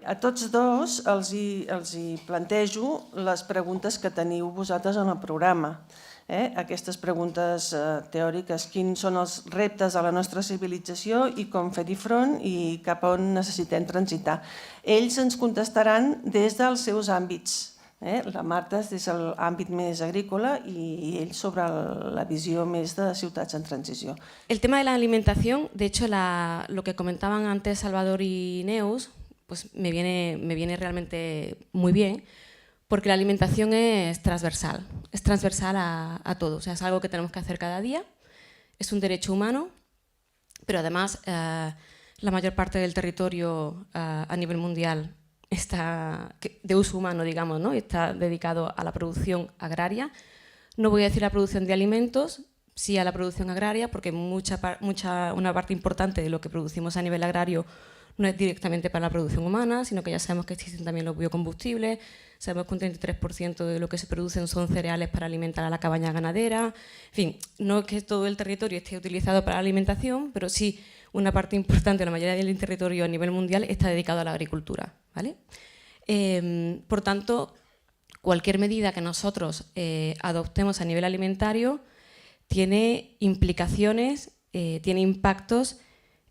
a tots dos els hi plantejo les preguntes que teniu vosaltres en el programa. Aquestes preguntes teòriques, quins són els reptes de la nostra civilització i com fer-hi front i cap a on necessitem transitar. Ells ens contestaran des dels seus àmbits. La Marta és des de l'àmbit més agrícola y él sobre la visión més de ciutats en transició. El tema de la alimentación, de hecho, lo que comentaban antes Salvador y Neus, pues me viene realmente muy bien, porque la alimentación es transversal a todo. O sea, es algo que tenemos que hacer cada día, es un derecho humano, pero además la mayor parte del territorio a nivel mundial está de uso humano, digamos, ¿no? Está dedicado a la producción agraria. No voy a decir la producción de alimentos, sí a la producción agraria, porque una parte importante de lo que producimos a nivel agrario no es directamente para la producción humana, sino que ya sabemos que existen también los biocombustibles, sabemos que un 33% de lo que se producen son cereales para alimentar a la cabaña ganadera. En fin, no es que todo el territorio esté utilizado para la alimentación, pero sí una parte importante, la mayoría del territorio a nivel mundial está dedicado a la agricultura, ¿vale? Por tanto, cualquier medida que nosotros adoptemos a nivel alimentario tiene implicaciones, tiene impactos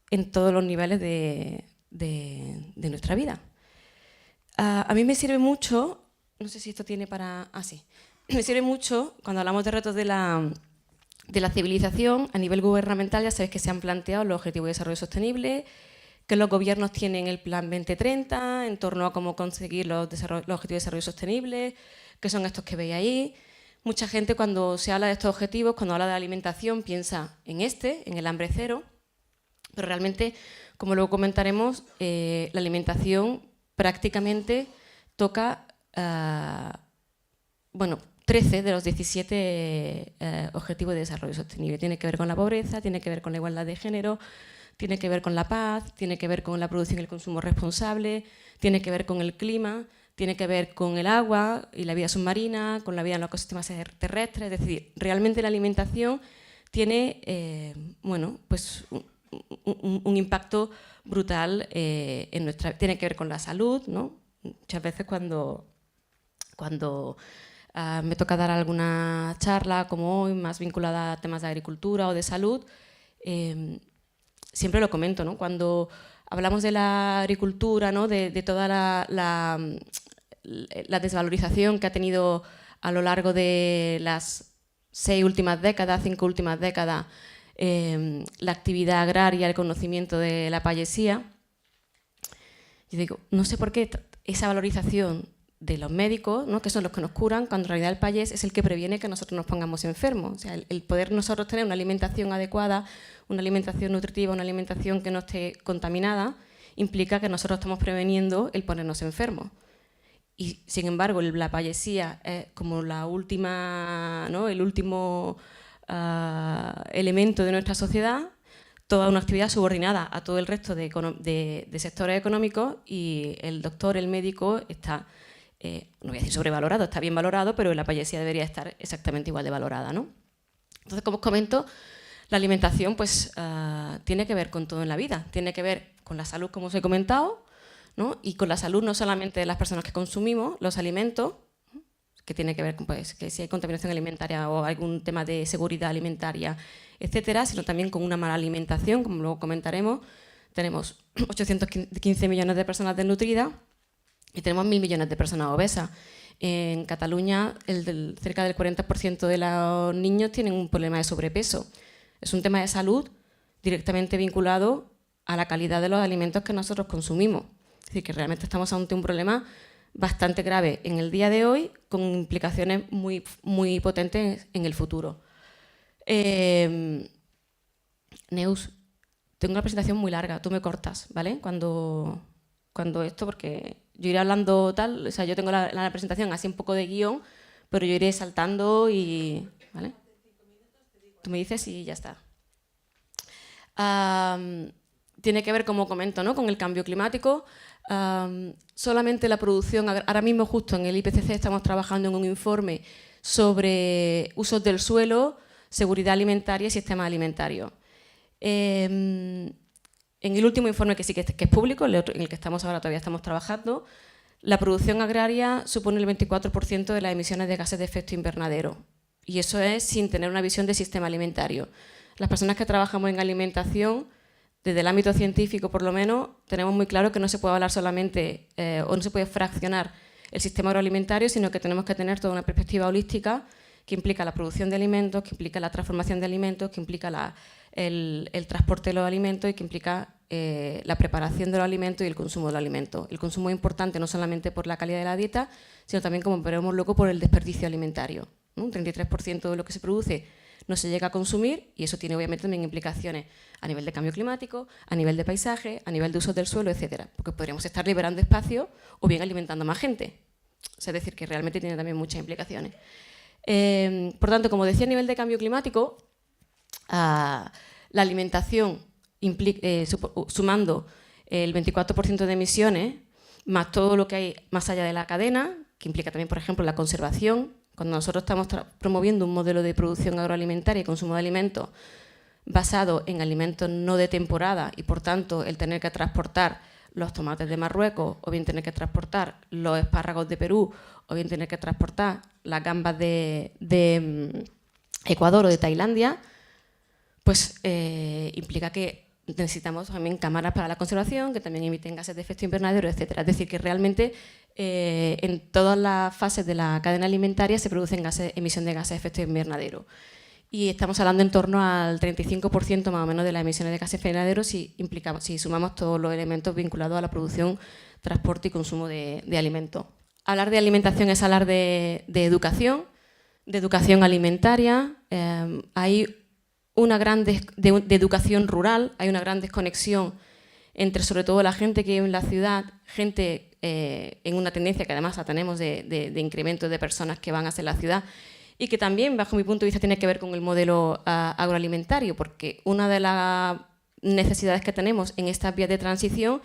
en todos los niveles de nuestra vida. A mí me sirve mucho, no sé si esto tiene para... sí. Me sirve mucho cuando hablamos de retos de la civilización a nivel gubernamental. Ya sabéis que se han planteado los Objetivos de Desarrollo Sostenible, que los gobiernos tienen el Plan 2030 en torno a cómo conseguir los Objetivos de Desarrollo Sostenible, que son estos que veis ahí. Mucha gente cuando se habla de estos objetivos, cuando habla de alimentación, piensa en el hambre cero, pero realmente, como luego comentaremos, la alimentación prácticamente toca 13 de los 17 Objetivos de Desarrollo Sostenible. Tiene que ver con la pobreza, tiene que ver con la igualdad de género, tiene que ver con la paz, tiene que ver con la producción y el consumo responsable, tiene que ver con el clima, tiene que ver con el agua y la vida submarina, con la vida en los ecosistemas terrestres. Es decir, realmente la alimentación tiene pues un impacto brutal tiene que ver con la salud, ¿no? Muchas veces cuando me toca dar alguna charla como hoy, más vinculada a temas de agricultura o de salud, siempre lo comento, ¿no? Cuando hablamos de la agricultura, ¿no? de toda la desvalorización que ha tenido a lo largo de las 5 últimas décadas, la actividad agraria, el conocimiento de la payesía, yo digo, no sé por qué esa valorización de los médicos, ¿no? Que son los que nos curan, cuando en realidad el payés es el que previene que nosotros nos pongamos enfermos. O sea, el poder nosotros tener una alimentación adecuada, una alimentación nutritiva, una alimentación que no esté contaminada, implica que nosotros estamos preveniendo el ponernos enfermos. Y sin embargo, la payesía es como la última, ¿no? El último elemento de nuestra sociedad, toda una actividad subordinada a todo el resto de sectores económicos, y el doctor, el médico, está, no voy a decir sobrevalorado, está bien valorado, pero la payesía debería estar exactamente igual de valorada, ¿no? Entonces, como os comento, la alimentación pues, tiene que ver con todo en la vida, tiene que ver con la salud, como os he comentado, ¿no? Y con la salud no solamente de las personas que consumimos los alimentos, que tiene que ver con pues, que si hay contaminación alimentaria o algún tema de seguridad alimentaria, etcétera, sino también con una mala alimentación, como luego comentaremos. Tenemos 815 millones de personas desnutridas y tenemos 1.000 millones de personas obesas. En Cataluña, cerca del 40% de los niños tienen un problema de sobrepeso. Es un tema de salud directamente vinculado a la calidad de los alimentos que nosotros consumimos. Es decir, que realmente estamos ante un problema bastante grave en el día de hoy, con implicaciones muy, muy potentes en el futuro. Neus, tengo una presentación muy larga, tú me cortas, ¿vale? Cuando esto, porque yo iré hablando tal, o sea, yo tengo la presentación así un poco de guión, pero yo iré saltando y... ¿vale? Tú me dices y ya está. Tiene que ver, como comento, ¿no? Con el cambio climático. Solamente la producción, ahora mismo justo en el IPCC estamos trabajando en un informe sobre usos del suelo, seguridad alimentaria y sistema alimentario. En En el último informe que sí que es público, en el que estamos ahora, todavía estamos trabajando, la producción agraria supone el 24% de las emisiones de gases de efecto invernadero. Y eso es sin tener una visión de sistema alimentario. Las personas que trabajamos en alimentación, desde el ámbito científico por lo menos, tenemos muy claro que no se puede hablar solamente o no se puede fraccionar el sistema agroalimentario, sino que tenemos que tener toda una perspectiva holística que implica la producción de alimentos, que implica la transformación de alimentos, que implica el transporte de los alimentos y que implica la preparación de los alimentos y el consumo de los alimentos. El consumo es importante no solamente por la calidad de la dieta, sino también, como veremos luego, por el desperdicio alimentario, ¿no? Un 33% de lo que se produce no se llega a consumir y eso tiene obviamente también implicaciones a nivel de cambio climático, a nivel de paisaje, a nivel de uso del suelo, etcétera, porque podríamos estar liberando espacio o bien alimentando a más gente. Es decir, que realmente tiene también muchas implicaciones. Por tanto, como decía, a nivel de cambio climático, la alimentación sumando el 24% de emisiones, más todo lo que hay más allá de la cadena, que implica también, por ejemplo, la conservación. Cuando nosotros estamos promoviendo un modelo de producción agroalimentaria y consumo de alimentos basado en alimentos no de temporada y, por tanto, el tener que transportar los tomates de Marruecos, o bien tener que transportar los espárragos de Perú, o bien tener que transportar las gambas de Ecuador o de Tailandia, pues implica que necesitamos también cámaras para la conservación, que también emiten gases de efecto invernadero, etc. Es decir, que realmente en todas las fases de la cadena alimentaria se producen emisión de gases de efecto invernadero. Y estamos hablando en torno al 35% más o menos de las emisiones de gases invernadero si sumamos todos los elementos vinculados a la producción, transporte y consumo de alimentos. Hablar de alimentación es hablar de educación alimentaria. Hay una gran de educación rural, hay una gran desconexión entre sobre todo la gente que vive en la ciudad, gente en una tendencia que además la tenemos de incremento de personas que van hacia la ciudad y que también, bajo mi punto de vista, tiene que ver con el modelo agroalimentario, porque una de las necesidades que tenemos en estas vías de transición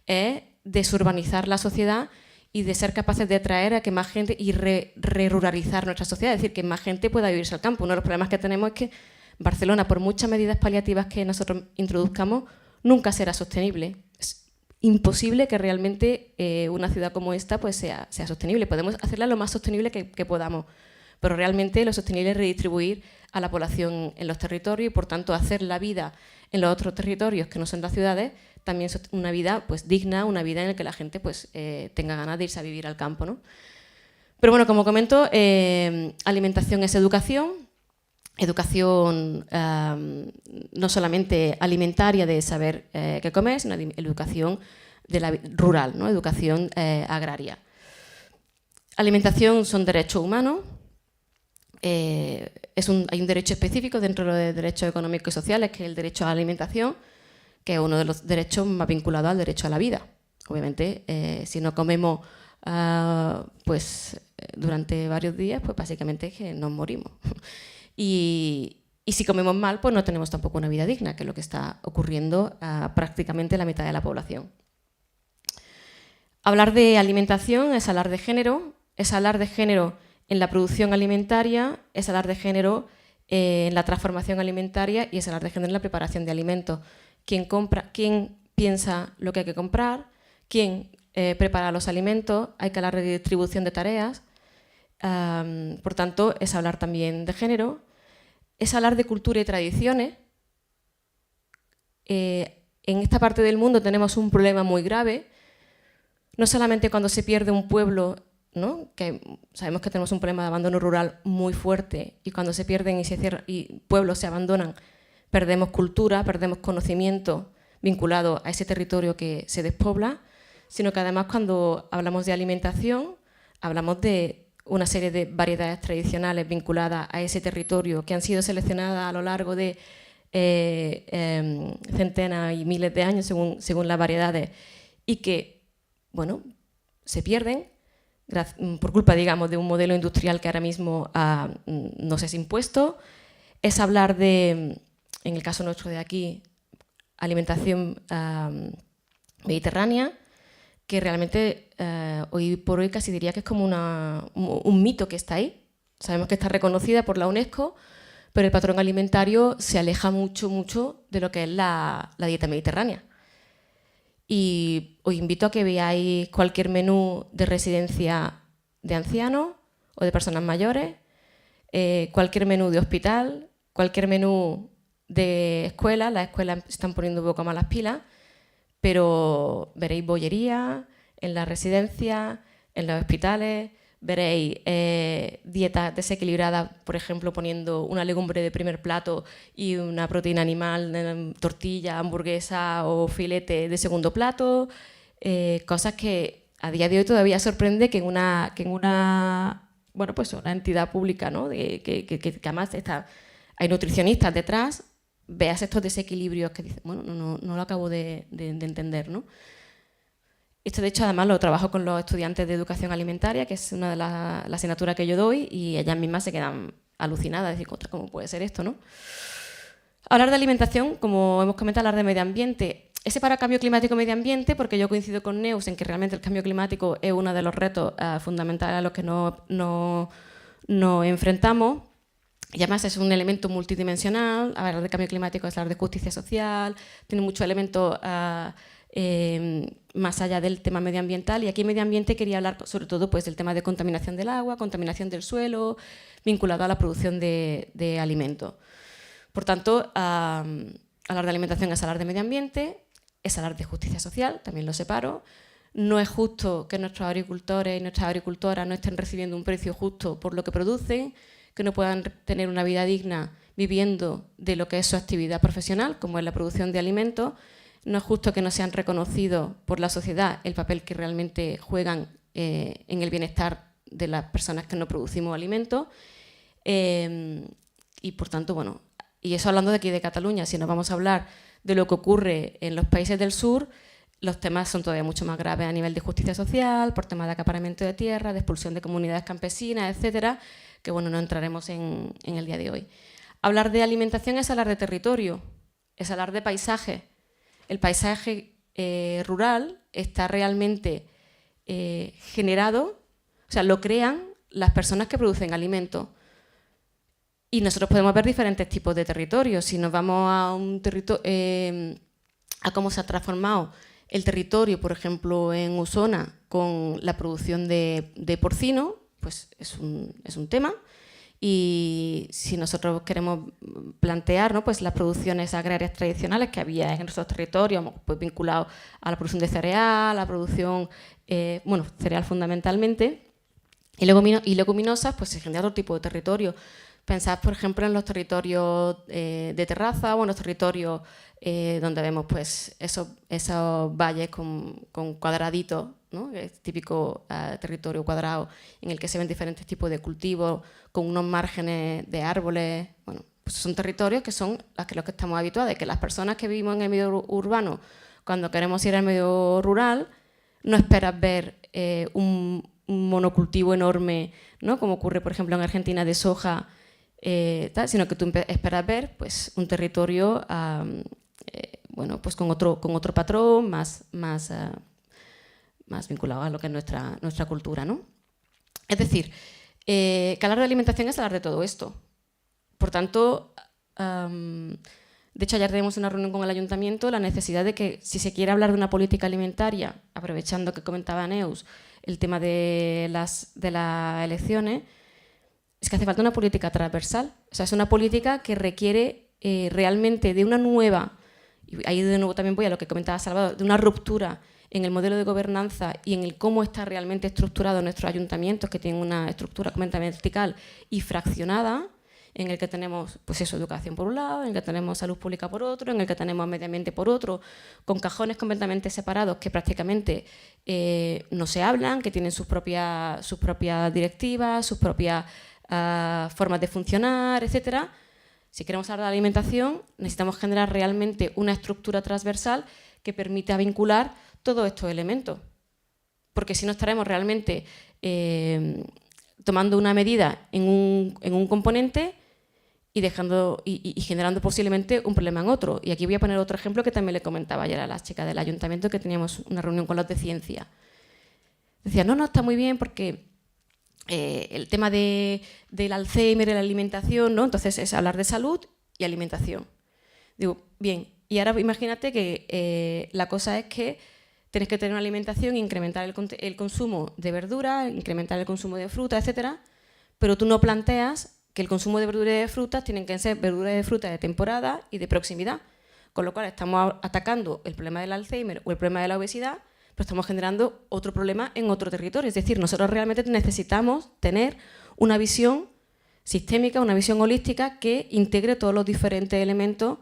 es desurbanizar la sociedad y de ser capaces de atraer a que más gente y re-ruralizar nuestra sociedad, es decir, que más gente pueda vivirse al campo. Uno de los problemas que tenemos es que Barcelona, por muchas medidas paliativas que nosotros introduzcamos, nunca será sostenible. Es imposible que realmente una ciudad como esta pues, sea sostenible. Podemos hacerla lo más sostenible que podamos, pero realmente lo sostenible es redistribuir a la población en los territorios y, por tanto, hacer la vida en los otros territorios que no son las ciudades también una vida pues, digna, una vida en la que la gente pues, tenga ganas de irse a vivir al campo, ¿no? Pero bueno, como comento, alimentación es educación. Educación no solamente alimentaria de saber qué comer, sino educación rural, ¿no? Educación agraria. Alimentación son derechos humanos. Hay un derecho específico dentro de los derechos económicos y sociales, que es el derecho a la alimentación, que es uno de los derechos más vinculados al derecho a la vida. Obviamente, si no comemos durante varios días, pues básicamente es que nos morimos. Y si comemos mal, pues no tenemos tampoco una vida digna, que es lo que está ocurriendo a prácticamente la mitad de la población. Hablar de alimentación es hablar de género, en la producción alimentaria, es hablar de género en la transformación alimentaria y es hablar de género en la preparación de alimentos. ¿Quién piensa lo que hay que comprar? ¿Quién prepara los alimentos? Hay que hablar de distribución de tareas. Por tanto, es hablar también de género. Es hablar de cultura y tradiciones. En esta parte del mundo tenemos un problema muy grave. No solamente cuando se pierde un pueblo, ¿no? Que sabemos que tenemos un problema de abandono rural muy fuerte y cuando se pierden y pueblos se abandonan, perdemos cultura, perdemos conocimiento vinculado a ese territorio que se despobla, sino que además cuando hablamos de alimentación, hablamos de una serie de variedades tradicionales vinculadas a ese territorio que han sido seleccionadas a lo largo de centenas y miles de años según las variedades y que, bueno, se pierden por culpa, digamos, de un modelo industrial que ahora mismo nos es impuesto. Es hablar de, en el caso nuestro de aquí, alimentación mediterránea, que realmente hoy por hoy casi diría que es como un mito que está ahí. Sabemos que está reconocida por la UNESCO, pero el patrón alimentario se aleja mucho de lo que es la dieta mediterránea. Y os invito a que veáis cualquier menú de residencia de ancianos o de personas mayores, cualquier menú de hospital, cualquier menú de escuela. Las escuelas se están poniendo un poco más las pilas, pero veréis bollería en las residencias, en los hospitales, veréis dietas desequilibradas, por ejemplo, poniendo una legumbre de primer plato y una proteína animal, tortilla, hamburguesa o filete de segundo plato, cosas que a día de hoy todavía sorprende que en una bueno, pues una entidad pública, ¿no? que además hay nutricionistas detrás, veas estos desequilibrios que dices, bueno, no lo acabo de entender, ¿no? Esto, de hecho, además lo trabajo con los estudiantes de educación alimentaria, que es una de las asignaturas que yo doy, y ellas mismas se quedan alucinadas, decir, ¿cómo puede ser esto, no? Hablar de alimentación, como hemos comentado, hablar de medio ambiente. He separado cambio climático y medio ambiente porque yo coincido con Neus en que realmente el cambio climático es uno de los retos fundamentales a los que nos enfrentamos. Y además es un elemento multidimensional. Hablar de cambio climático es hablar de justicia social, tiene muchos elementos más allá del tema medioambiental, y aquí en medio ambiente quería hablar sobre todo pues, del tema de contaminación del agua, contaminación del suelo, vinculado a la producción de alimentos. Por tanto, hablar de alimentación es hablar de medio ambiente, es hablar de justicia social, también lo separo. No es justo que nuestros agricultores y nuestras agricultoras no estén recibiendo un precio justo por lo que producen, que no puedan tener una vida digna viviendo de lo que es su actividad profesional, como es la producción de alimentos. No es justo que no sean reconocidos por la sociedad el papel que realmente juegan en el bienestar de las personas que no producimos alimentos. Y por tanto, bueno, y eso hablando de aquí de Cataluña. Si nos vamos a hablar de lo que ocurre en los países del sur, los temas son todavía mucho más graves a nivel de justicia social, por temas de acaparamiento de tierra, de expulsión de comunidades campesinas, etcétera, que bueno, no entraremos en el día de hoy. Hablar de alimentación es hablar de territorio, es hablar de paisaje. El paisaje rural está realmente generado, o sea, lo crean las personas que producen alimentos. Y nosotros podemos ver diferentes tipos de territorios. Si nos vamos a un territorio, a cómo se ha transformado el territorio, por ejemplo, en Osona, con la producción de porcino, pues es un tema. Y si nosotros queremos plantear, ¿no? Pues las producciones agrarias tradicionales que había en nuestros territorios, pues vinculados a la producción de cereal, a la producción, bueno, cereal fundamentalmente, y leguminosas, pues se genera otro tipo de territorio. Pensad, por ejemplo, en los territorios de terraza o en los territorios donde vemos pues, esos valles con cuadraditos, ¿no? Es típico territorio cuadrado en el que se ven diferentes tipos de cultivos con unos márgenes de árboles. Bueno, pues son territorios que son los que estamos habituados, que las personas que vivimos en el medio urbano, cuando queremos ir al medio rural, no esperas ver un monocultivo enorme, ¿no? Como ocurre, por ejemplo, en Argentina de soja, sino que tú esperas ver pues, un territorio bueno, pues con otro patrón más vinculado a lo que es nuestra cultura, ¿no? Es decir, que hablar de alimentación es hablar de todo esto. Por tanto, de hecho ayer tenemos una reunión con el ayuntamiento, la necesidad de que si se quiere hablar de una política alimentaria, aprovechando que comentaba Neus el tema de las elecciones, es que hace falta una política transversal. O sea, es una política que requiere realmente de una nueva, y ahí de nuevo también voy a lo que comentaba Salvador, de una ruptura en el modelo de gobernanza y en el cómo está realmente estructurado nuestros ayuntamientos, que tienen una estructura completamente vertical y fraccionada, en el que tenemos pues eso, educación por un lado, en el que tenemos salud pública por otro, en el que tenemos medio ambiente por otro, con cajones completamente separados que prácticamente no se hablan, que tienen sus propias directivas, sus propias formas de funcionar, etcétera. Si queremos hablar de alimentación, necesitamos generar realmente una estructura transversal que permita vincular todos estos elementos. Porque si no estaremos realmente tomando una medida en un componente y generando posiblemente un problema en otro. Y aquí voy a poner otro ejemplo que también le comentaba ayer a las chicas del ayuntamiento, que teníamos una reunión con los de ciencia. Decían, no, está muy bien porque el tema del Alzheimer y la alimentación, ¿no? Entonces es hablar de salud y alimentación. Digo, bien, y ahora imagínate que la cosa es que tienes que tener una alimentación, incrementar el consumo de verdura, incrementar el consumo de fruta, etcétera, pero tú no planteas que el consumo de verduras y de frutas tienen que ser verduras y frutas de temporada y de proximidad, con lo cual estamos atacando el problema del Alzheimer o el problema de la obesidad, pero estamos generando otro problema en otro territorio. Es decir, nosotros realmente necesitamos tener una visión sistémica, una visión holística que integre todos los diferentes elementos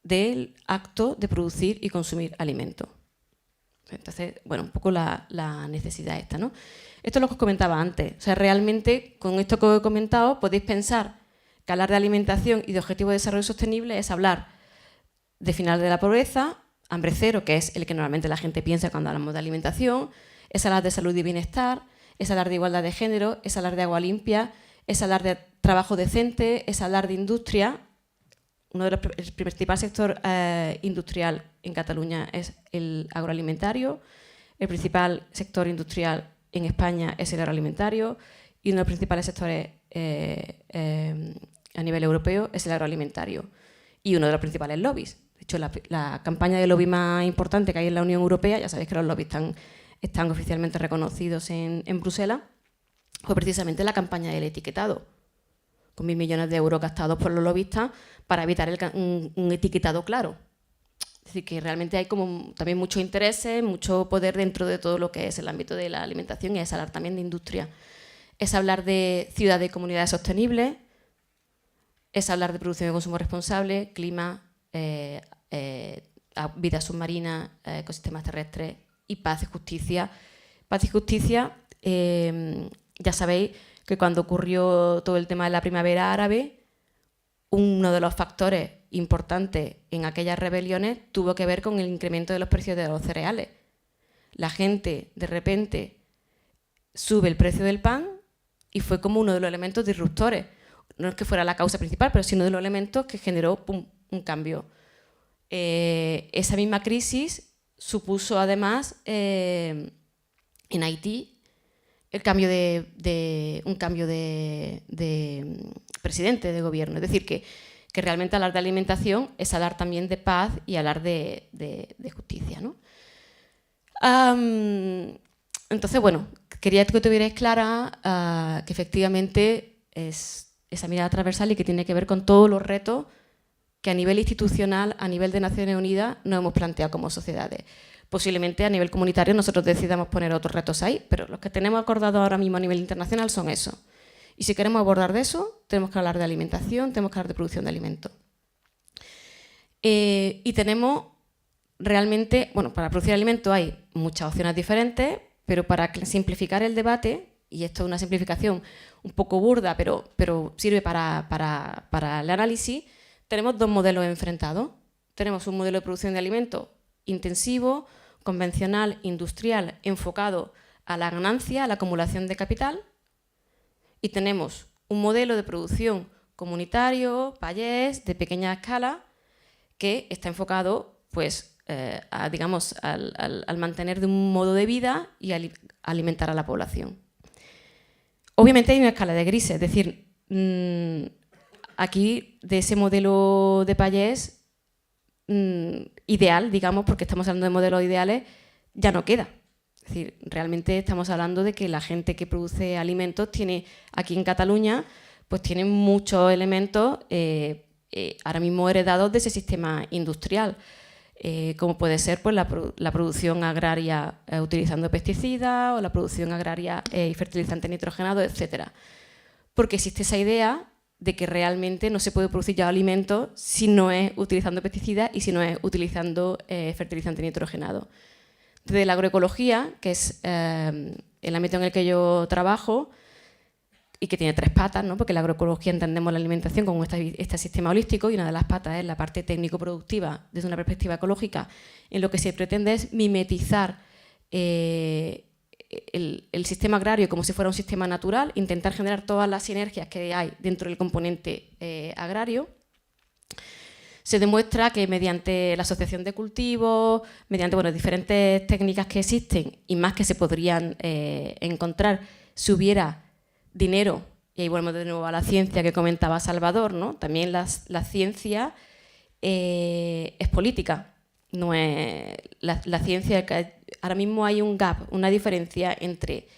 del acto de producir y consumir alimentos. Entonces, bueno, un poco la necesidad esta, ¿no? Esto es lo que os comentaba antes. O sea, realmente, con esto que os he comentado, podéis pensar que hablar de alimentación y de objetivos de desarrollo sostenible es hablar de final de la pobreza, hambre cero, que es el que normalmente la gente piensa cuando hablamos de alimentación, es hablar de salud y bienestar, es hablar de igualdad de género, es hablar de agua limpia, es hablar de trabajo decente, es hablar de industria. El principal sector industrial en Cataluña es el agroalimentario, el principal sector industrial en España es el agroalimentario y uno de los principales sectores a nivel europeo es el agroalimentario y uno de los principales lobbies. De hecho, la campaña de lobby más importante que hay en la Unión Europea, ya sabéis que los lobbies están oficialmente reconocidos en Bruselas, fue precisamente la campaña del etiquetado, con 1.000 millones de euros gastados por los lobistas para evitar un etiquetado claro. Es decir, que realmente hay como también muchos intereses, mucho poder dentro de todo lo que es el ámbito de la alimentación y es hablar también de industria. Es hablar de ciudades y comunidades sostenibles, es hablar de producción y consumo responsable, clima, vida submarina, ecosistemas terrestres y paz y justicia. Paz y justicia, ya sabéis que cuando ocurrió todo el tema de la primavera árabe, uno de los factores importantes en aquellas rebeliones tuvo que ver con el incremento de los precios de los cereales. La gente, de repente, sube el precio del pan y fue como uno de los elementos disruptores. No es que fuera la causa principal, pero sí uno de los elementos que generó un cambio. Esa misma crisis supuso además en Haití un cambio de presidente de gobierno. Es decir, que realmente hablar de alimentación es hablar también de paz y hablar de justicia, ¿no? Entonces, bueno, quería que tuvierais clara que efectivamente es esa mirada transversal y que tiene que ver con todos los retos que a nivel institucional, a nivel de Naciones Unidas, nos hemos planteado como sociedades. Posiblemente a nivel comunitario nosotros decidamos poner otros retos ahí, pero los que tenemos acordados ahora mismo a nivel internacional son esos. Y si queremos abordar de eso, tenemos que hablar de alimentación, tenemos que hablar de producción de alimentos. Y tenemos realmente, bueno, para producir alimentos hay muchas opciones diferentes, pero para simplificar el debate, y esto es una simplificación un poco burda, pero sirve para el análisis, tenemos dos modelos enfrentados. Tenemos un modelo de producción de alimentos intensivo, convencional, industrial, enfocado a la ganancia, a la acumulación de capital, y tenemos un modelo de producción comunitario, payés, de pequeña escala, que está enfocado pues, al mantener de un modo de vida y alimentar a la población. Obviamente hay una escala de grises, es decir, aquí de ese modelo de payés ideal, digamos, porque estamos hablando de modelos ideales, ya no queda. Es decir, realmente estamos hablando de que la gente que produce alimentos tiene, aquí en Cataluña, pues tiene muchos elementos ahora mismo heredados de ese sistema industrial, como puede ser pues, la producción agraria utilizando pesticidas o la producción agraria y fertilizantes nitrogenados, etc. Porque existe esa idea de que realmente no se puede producir ya alimentos si no es utilizando pesticidas y si no es utilizando fertilizante nitrogenado. Desde la agroecología, que es el ámbito en el que yo trabajo y que tiene tres patas, ¿no? Porque la agroecología entendemos la alimentación como este sistema holístico y una de las patas es la parte técnico-productiva desde una perspectiva ecológica, en lo que se pretende es mimetizar el sistema agrario como si fuera un sistema natural, intentar generar todas las sinergias que hay dentro del componente agrario. Se demuestra que mediante la asociación de cultivos, mediante diferentes técnicas que existen y más que se podrían encontrar si hubiera dinero, y ahí volvemos de nuevo a la ciencia que comentaba Salvador, ¿no? También la ciencia es política. No es, la ciencia ahora mismo hay un gap, una diferencia entre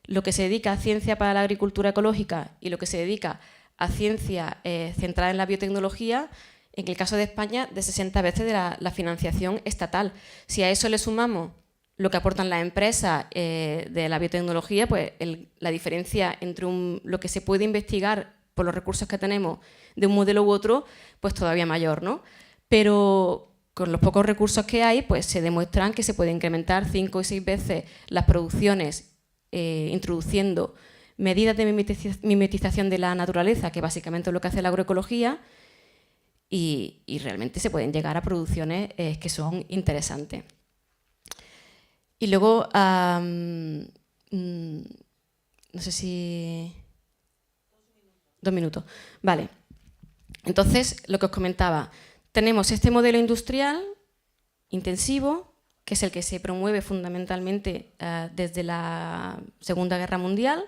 lo que se dedica a ciencia para la agricultura ecológica y lo que se dedica a ciencia centrada en la biotecnología, en el caso de España, de 60 veces de la financiación estatal. Si a eso le sumamos lo que aportan las empresas de la biotecnología, pues la diferencia entre lo que se puede investigar por los recursos que tenemos de un modelo u otro, pues todavía mayor, ¿no? Pero con los pocos recursos que hay, pues se demuestran que se puede incrementar 5 y 6 veces las producciones introduciendo medidas de mimetización de la naturaleza, que básicamente es lo que hace la agroecología, y realmente se pueden llegar a producciones que son interesantes. Y luego, no sé si... 2 minutos. Vale. Entonces, lo que os comentaba, tenemos este modelo industrial intensivo, que es el que se promueve fundamentalmente desde la Segunda Guerra Mundial,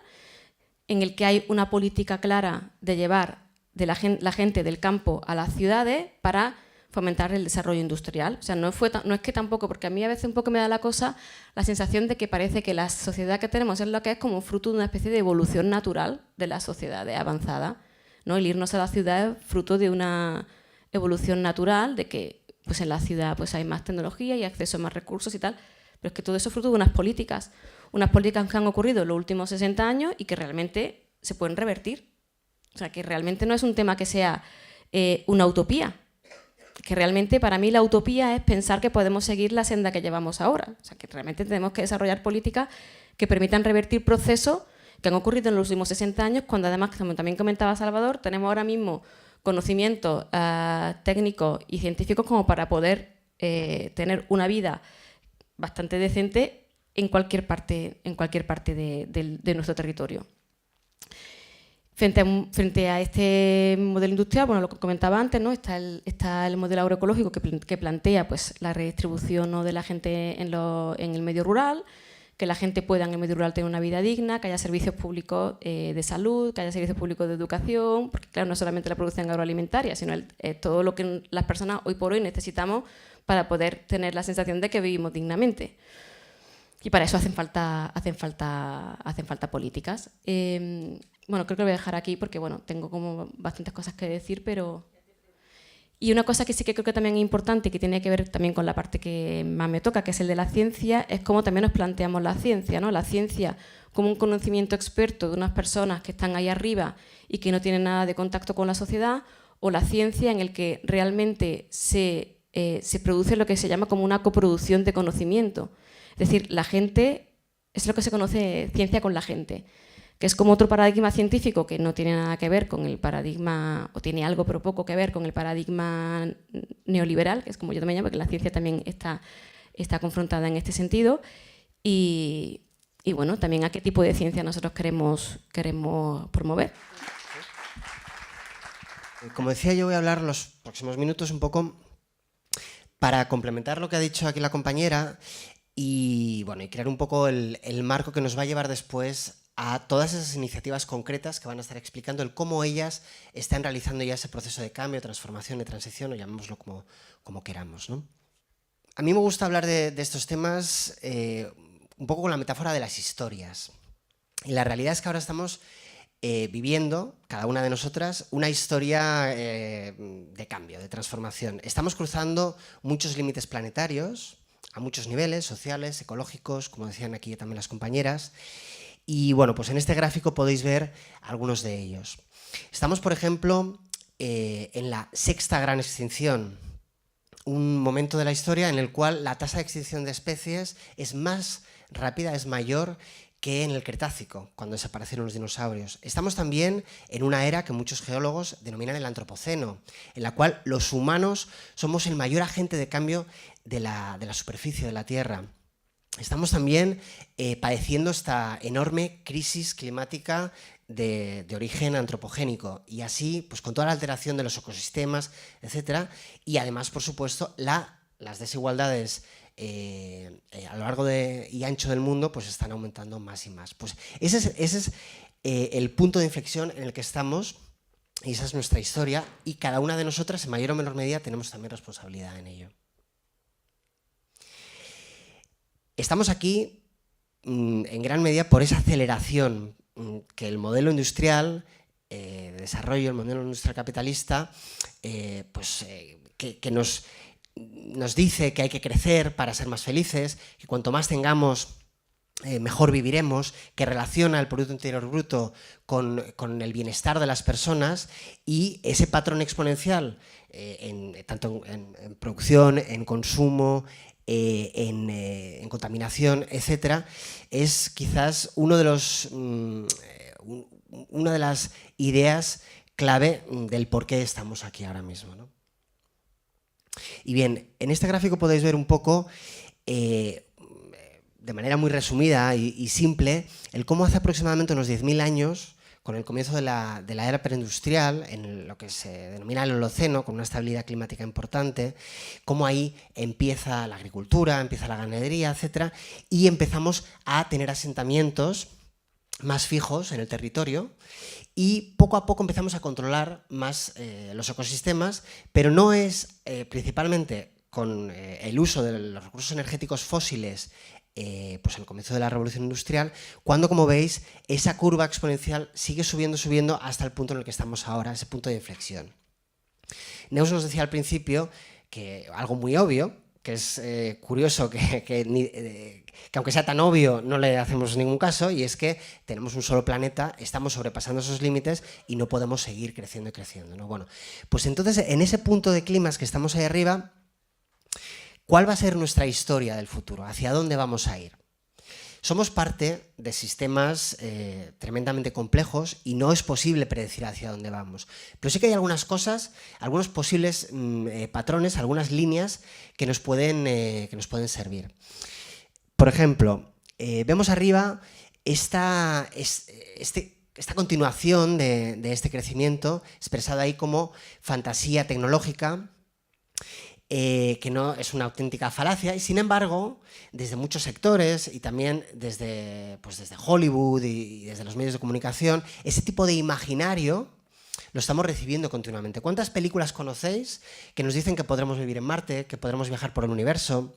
en el que hay una política clara de llevar la gente del campo a las ciudades para fomentar el desarrollo industrial. O sea, no es que tampoco, porque a mí a veces un poco me da la sensación de que parece que la sociedad que tenemos es lo que es como fruto de una especie de evolución natural de las sociedades avanzadas, ¿no? El irnos a la ciudad es fruto de una evolución natural, de que pues en la ciudad pues hay más tecnología y acceso a más recursos y tal, pero es que todo eso es fruto de unas políticas que han ocurrido en los últimos 60 años y que realmente se pueden revertir. O sea, que realmente no es un tema que sea una utopía, que realmente para mí la utopía es pensar que podemos seguir la senda que llevamos ahora. O sea, que realmente tenemos que desarrollar políticas que permitan revertir procesos que han ocurrido en los últimos 60 años, cuando además, como también comentaba Salvador, tenemos ahora mismo conocimientos técnicos y científicos como para poder tener una vida bastante decente en cualquier parte de nuestro territorio. Frente a este modelo industrial, bueno, lo que comentaba antes, ¿no? Está el modelo agroecológico que plantea pues, la redistribución, ¿no?, de la gente en el medio rural, que la gente pueda en el medio rural tener una vida digna, que haya servicios públicos de salud, que haya servicios públicos de educación, porque claro, no solamente la producción agroalimentaria, sino todo lo que las personas hoy por hoy necesitamos para poder tener la sensación de que vivimos dignamente. Y para eso hacen falta políticas. Bueno, creo que lo voy a dejar aquí porque bueno, tengo como bastantes cosas que decir, pero... Y una cosa que sí que creo que también es importante y que tiene que ver también con la parte que más me toca, que es el de la ciencia, es cómo también nos planteamos la ciencia, ¿no? La ciencia como un conocimiento experto de unas personas que están ahí arriba y que no tienen nada de contacto con la sociedad, o la ciencia en el que realmente se produce lo que se llama como una coproducción de conocimiento. Es decir, la gente, es lo que se conoce ciencia con la gente, que es como otro paradigma científico que no tiene nada que ver con el paradigma, o tiene algo pero poco que ver con el paradigma neoliberal, que es como yo también llamo, porque la ciencia también está confrontada en este sentido, y bueno, también a qué tipo de ciencia nosotros queremos promover. Como decía, yo voy a hablar los próximos minutos un poco para complementar lo que ha dicho aquí la compañera y, bueno, y crear un poco el marco que nos va a llevar después a todas esas iniciativas concretas que van a estar explicando el cómo ellas están realizando ya ese proceso de cambio, transformación, de transición, o llamémoslo como queramos, ¿no? A mí me gusta hablar de estos temas un poco con la metáfora de las historias. Y la realidad es que ahora estamos viviendo, cada una de nosotras, una historia de cambio, de transformación. Estamos cruzando muchos límites planetarios, a muchos niveles, sociales, ecológicos, como decían aquí también las compañeras. Y bueno, pues en este gráfico podéis ver algunos de ellos. Estamos, por ejemplo, en la sexta gran extinción, un momento de la historia en el cual la tasa de extinción de especies es más rápida, es mayor que en el Cretácico, cuando desaparecieron los dinosaurios. Estamos también en una era que muchos geólogos denominan el Antropoceno, en la cual los humanos somos el mayor agente de cambio de la superficie de la Tierra. Estamos también padeciendo esta enorme crisis climática de origen antropogénico y así, pues con toda la alteración de los ecosistemas, etcétera, y además, por supuesto, las desigualdades a lo largo y ancho del mundo pues están aumentando más y más. Pues ese es el punto de inflexión en el que estamos y esa es nuestra historia y cada una de nosotras, en mayor o menor medida, tenemos también responsabilidad en ello. Estamos aquí en gran medida por esa aceleración que el modelo industrial de desarrollo, el modelo industrial capitalista, que nos dice que hay que crecer para ser más felices, que cuanto más tengamos, mejor viviremos, que relaciona el Producto Interior Bruto con el bienestar de las personas, y ese patrón exponencial, tanto en producción, en consumo, en contaminación, etcétera, es quizás una de las ideas clave del por qué estamos aquí ahora mismo, ¿no? Y bien, en este gráfico podéis ver un poco, de manera muy resumida y simple, el cómo hace aproximadamente unos 10.000 años, con el comienzo de la era preindustrial, en lo que se denomina el Holoceno, con una estabilidad climática importante, cómo ahí empieza la agricultura, empieza la ganadería, etcétera, y empezamos a tener asentamientos más fijos en el territorio, y poco a poco empezamos a controlar más los ecosistemas, pero no es principalmente con el uso de los recursos energéticos fósiles, pues al comienzo de la revolución industrial, cuando, como veis, esa curva exponencial sigue subiendo hasta el punto en el que estamos ahora, ese punto de inflexión. Neus nos decía al principio que algo muy obvio, que es curioso que aunque sea tan obvio no le hacemos ningún caso, y es que tenemos un solo planeta, estamos sobrepasando esos límites y no podemos seguir creciendo y creciendo, ¿no? Bueno, pues entonces en ese punto de climas que estamos ahí arriba, ¿cuál va a ser nuestra historia del futuro? ¿Hacia dónde vamos a ir? Somos parte de sistemas tremendamente complejos y no es posible predecir hacia dónde vamos. Pero sí que hay algunas cosas, algunos posibles patrones, algunas líneas que nos pueden servir. Por ejemplo, vemos arriba esta continuación de este crecimiento expresada ahí como fantasía tecnológica, que no es una auténtica falacia, y sin embargo, desde muchos sectores y también desde Hollywood y desde los medios de comunicación, ese tipo de imaginario lo estamos recibiendo continuamente. ¿Cuántas películas conocéis que nos dicen que podremos vivir en Marte, que podremos viajar por el universo,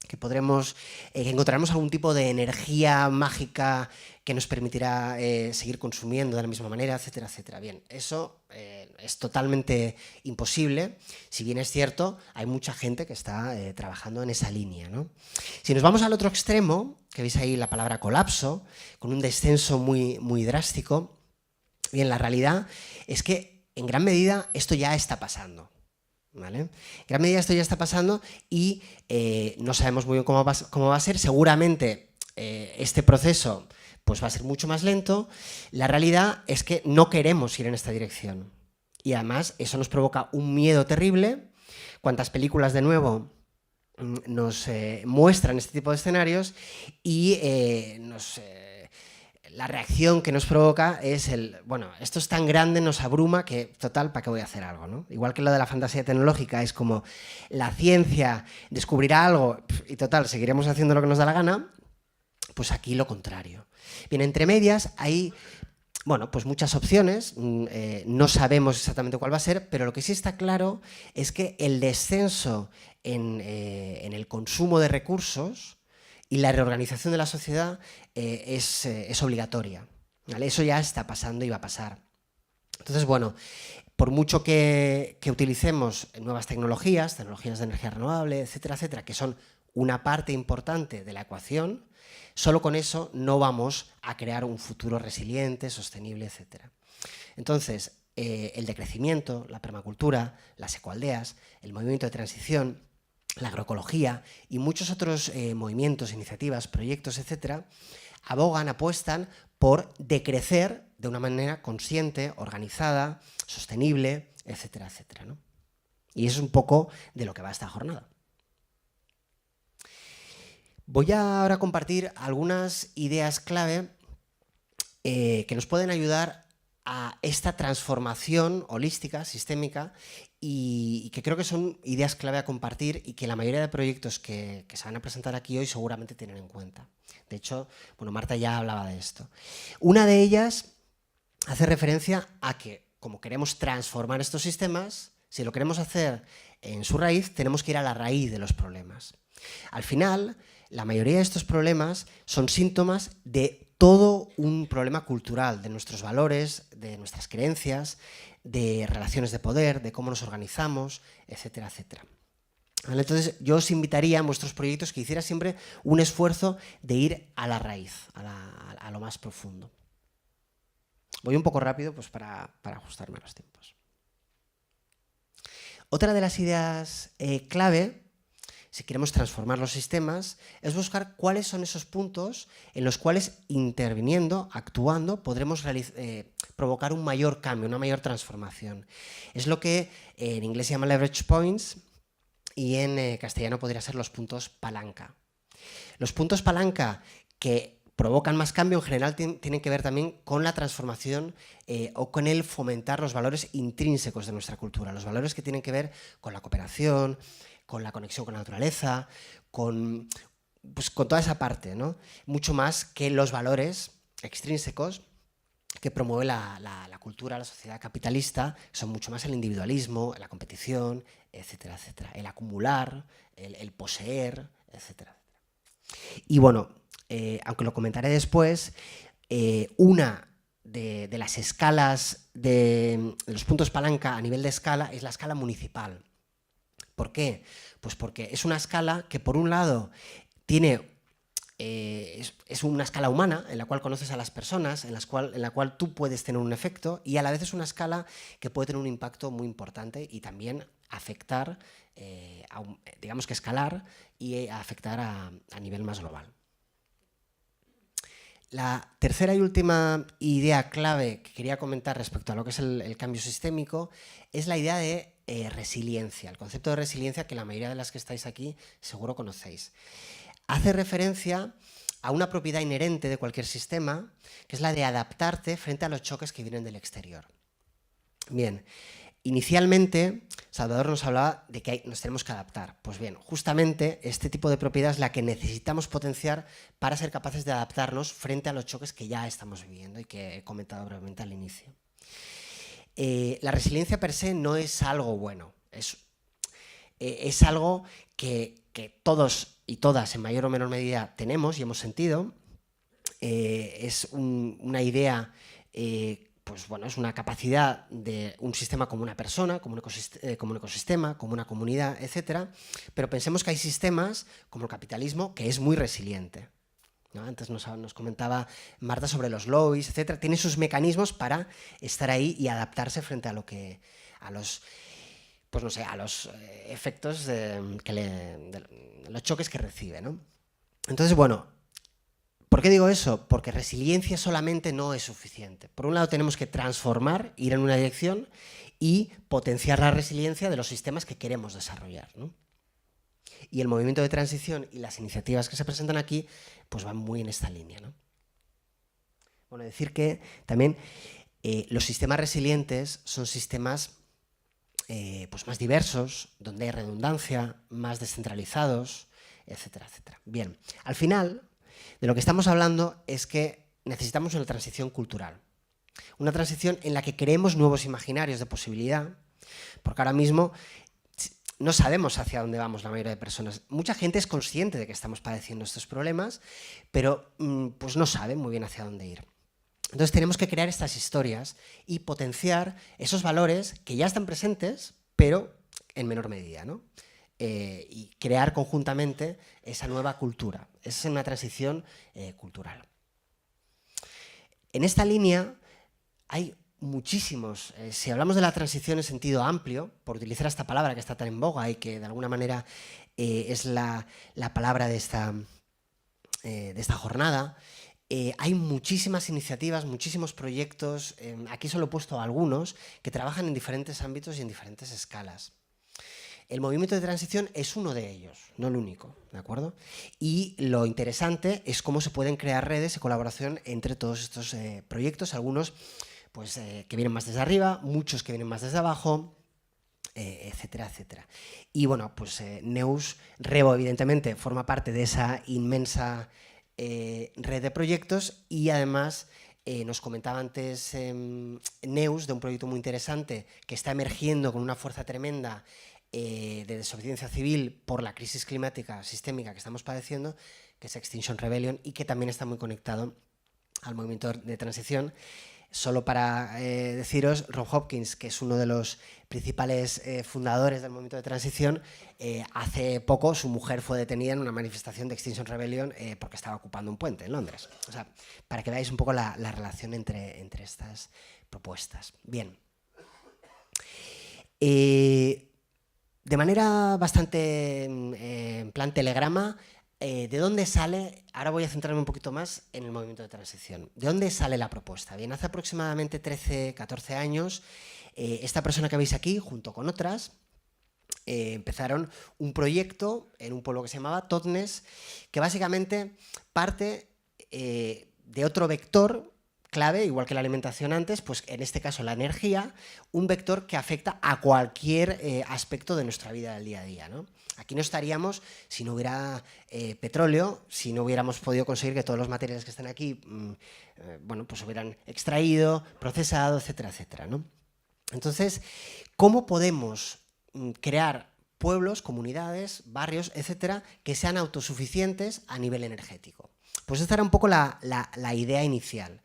que encontraremos algún tipo de energía mágica que nos permitirá seguir consumiendo de la misma manera, etcétera, etcétera? Bien, eso es totalmente imposible. Si bien es cierto, hay mucha gente que está trabajando en esa línea, ¿no? Si nos vamos al otro extremo, que veis ahí la palabra colapso, con un descenso muy, muy drástico, bien, la realidad es que en gran medida esto ya está pasando. ¿Vale? En gran medida esto ya está pasando y no sabemos muy bien cómo va a ser. Seguramente este proceso pues va a ser mucho más lento. La realidad es que no queremos ir en esta dirección y además eso nos provoca un miedo terrible. Cuántas películas de nuevo nos muestran este tipo de escenarios y la reacción que nos provoca es bueno, esto es tan grande, nos abruma, que total, ¿para qué voy a hacer algo, ¿no? Igual que lo de la fantasía tecnológica es como la ciencia descubrirá algo y total, seguiremos haciendo lo que nos da la gana, pues aquí lo contrario. Bien, entre medias hay, bueno, pues muchas opciones, no sabemos exactamente cuál va a ser, pero lo que sí está claro es que el descenso en el consumo de recursos y la reorganización de la sociedad es obligatoria, ¿vale? Eso ya está pasando y va a pasar. Entonces, bueno, por mucho que utilicemos nuevas tecnologías de energía renovable, etcétera, etcétera, que son una parte importante de la ecuación, solo con eso no vamos a crear un futuro resiliente, sostenible, etcétera. Entonces, el decrecimiento, la permacultura, las ecoaldeas, el movimiento de transición, la agroecología y muchos otros movimientos, iniciativas, proyectos, etcétera, apuestan por decrecer de una manera consciente, organizada, sostenible, etcétera, etcétera, ¿no? Y eso es un poco de lo que va esta jornada. Voy ahora a compartir algunas ideas clave que nos pueden ayudar a esta transformación holística, sistémica, y que creo que son ideas clave a compartir y que la mayoría de proyectos que se van a presentar aquí hoy seguramente tienen en cuenta. De hecho, bueno, Marta ya hablaba de esto. Una de ellas hace referencia a que, como queremos transformar estos sistemas, si lo queremos hacer en su raíz, tenemos que ir a la raíz de los problemas. problemas. Al final, la mayoría de estos problemas son síntomas de todo un problema cultural, de nuestros valores, de nuestras creencias, de relaciones de poder, de cómo nos organizamos, etcétera, etcétera. ¿Vale? Entonces, yo os invitaría en vuestros proyectos que hicierais siempre un esfuerzo de ir a la raíz, a lo más profundo. Voy un poco rápido pues, para ajustarme a los tiempos. Otra de las ideas clave, si queremos transformar los sistemas, es buscar cuáles son esos puntos en los cuales interviniendo, actuando, podremos provocar un mayor cambio, una mayor transformación. Es lo que en inglés se llama leverage points y en castellano podría ser los puntos palanca. Los puntos palanca que provocan más cambio en general tienen que ver también con la transformación o con el fomentar los valores intrínsecos de nuestra cultura, los valores que tienen que ver con la cooperación, con la conexión con la naturaleza, con toda esa parte, ¿no? Mucho más que los valores extrínsecos que promueve la cultura, la sociedad capitalista, son mucho más el individualismo, la competición, etcétera, etcétera, el acumular, el poseer, etcétera, etcétera. Y bueno, aunque lo comentaré después, una de las escalas de los puntos palanca a nivel de escala es la escala municipal. ¿Por qué? Pues porque es una escala que por un lado es una escala humana en la cual conoces a las personas, en la cual tú puedes tener un efecto, y a la vez es una escala que puede tener un impacto muy importante y también afectar, digamos que escalar y afectar a nivel más global. La tercera y última idea clave que quería comentar respecto a lo que es el cambio sistémico es la idea de resiliencia, el concepto de resiliencia que la mayoría de las que estáis aquí seguro conocéis. Hace referencia a una propiedad inherente de cualquier sistema, que es la de adaptarte frente a los choques que vienen del exterior. Bien, inicialmente Salvador nos hablaba de que nos tenemos que adaptar. Pues bien, justamente este tipo de propiedad es la que necesitamos potenciar para ser capaces de adaptarnos frente a los choques que ya estamos viviendo y que he comentado brevemente al inicio. La resiliencia per se no es algo bueno, es algo que todos y todas en mayor o menor medida tenemos y hemos sentido. Es una idea, pues bueno, es una capacidad de un sistema como una persona, como un ecosistema, como una comunidad, etcétera. Pero pensemos que hay sistemas como el capitalismo que es muy resiliente, ¿no? Antes nos comentaba Marta sobre los lobbies, etcétera. Tiene sus mecanismos para estar ahí y adaptarse frente a los efectos de los choques que recibe, ¿no? Entonces, bueno, ¿por qué digo eso? Porque resiliencia solamente no es suficiente. Por un lado tenemos que transformar, ir en una dirección y potenciar la resiliencia de los sistemas que queremos desarrollar, ¿no? Y el movimiento de transición y las iniciativas que se presentan aquí pues van muy en esta línea, ¿no? Bueno, decir que también los sistemas resilientes son sistemas pues más diversos, donde hay redundancia, más descentralizados, etcétera, etcétera. Bien, al final de lo que estamos hablando es que necesitamos una transición cultural, una transición en la que creemos nuevos imaginarios de posibilidad, porque ahora mismo no sabemos hacia dónde vamos la mayoría de personas. Mucha gente es consciente de que estamos padeciendo estos problemas, pero pues no sabe muy bien hacia dónde ir. Entonces tenemos que crear estas historias y potenciar esos valores que ya están presentes, pero en menor medida, ¿no? Y crear conjuntamente esa nueva cultura. Es una transición cultural. En esta línea hay muchísimos, si hablamos de la transición en sentido amplio, por utilizar esta palabra que está tan en boga y que de alguna manera es la palabra de esta jornada, hay muchísimas iniciativas, muchísimos proyectos, aquí solo he puesto algunos, que trabajan en diferentes ámbitos y en diferentes escalas. El movimiento de transición es uno de ellos, no el único, ¿de acuerdo? Y lo interesante es cómo se pueden crear redes de colaboración entre todos estos proyectos, algunos pues, que vienen más desde arriba, muchos que vienen más desde abajo, etcétera, etcétera. Y bueno, pues Neus Rebo evidentemente forma parte de esa inmensa red de proyectos y además nos comentaba antes Neus de un proyecto muy interesante que está emergiendo con una fuerza tremenda de desobediencia civil por la crisis climática sistémica que estamos padeciendo, que es Extinction Rebellion, y que también está muy conectado al movimiento de transición. Solo para deciros, Ron Hopkins, que es uno de los principales fundadores del movimiento de transición, hace poco su mujer fue detenida en una manifestación de Extinction Rebellion porque estaba ocupando un puente en Londres. O sea, para que veáis un poco la relación entre estas propuestas. Bien. De manera bastante en plan telegrama, ¿de dónde sale? Ahora voy a centrarme un poquito más en el movimiento de transición. ¿De dónde sale la propuesta? Bien, hace aproximadamente 13, 14 años, esta persona que veis aquí, junto con otras, empezaron un proyecto en un pueblo que se llamaba Totnes, que básicamente parte de otro vector clave, igual que la alimentación antes, pues en este caso la energía, un vector que afecta a cualquier aspecto de nuestra vida del día a día, ¿no? Aquí no estaríamos si no hubiera petróleo, si no hubiéramos podido conseguir que todos los materiales que están aquí bueno, pues se hubieran extraído, procesado, etcétera, etcétera, ¿no? Entonces, ¿cómo podemos crear pueblos, comunidades, barrios, etcétera, que sean autosuficientes a nivel energético? Pues esta era un poco la idea inicial.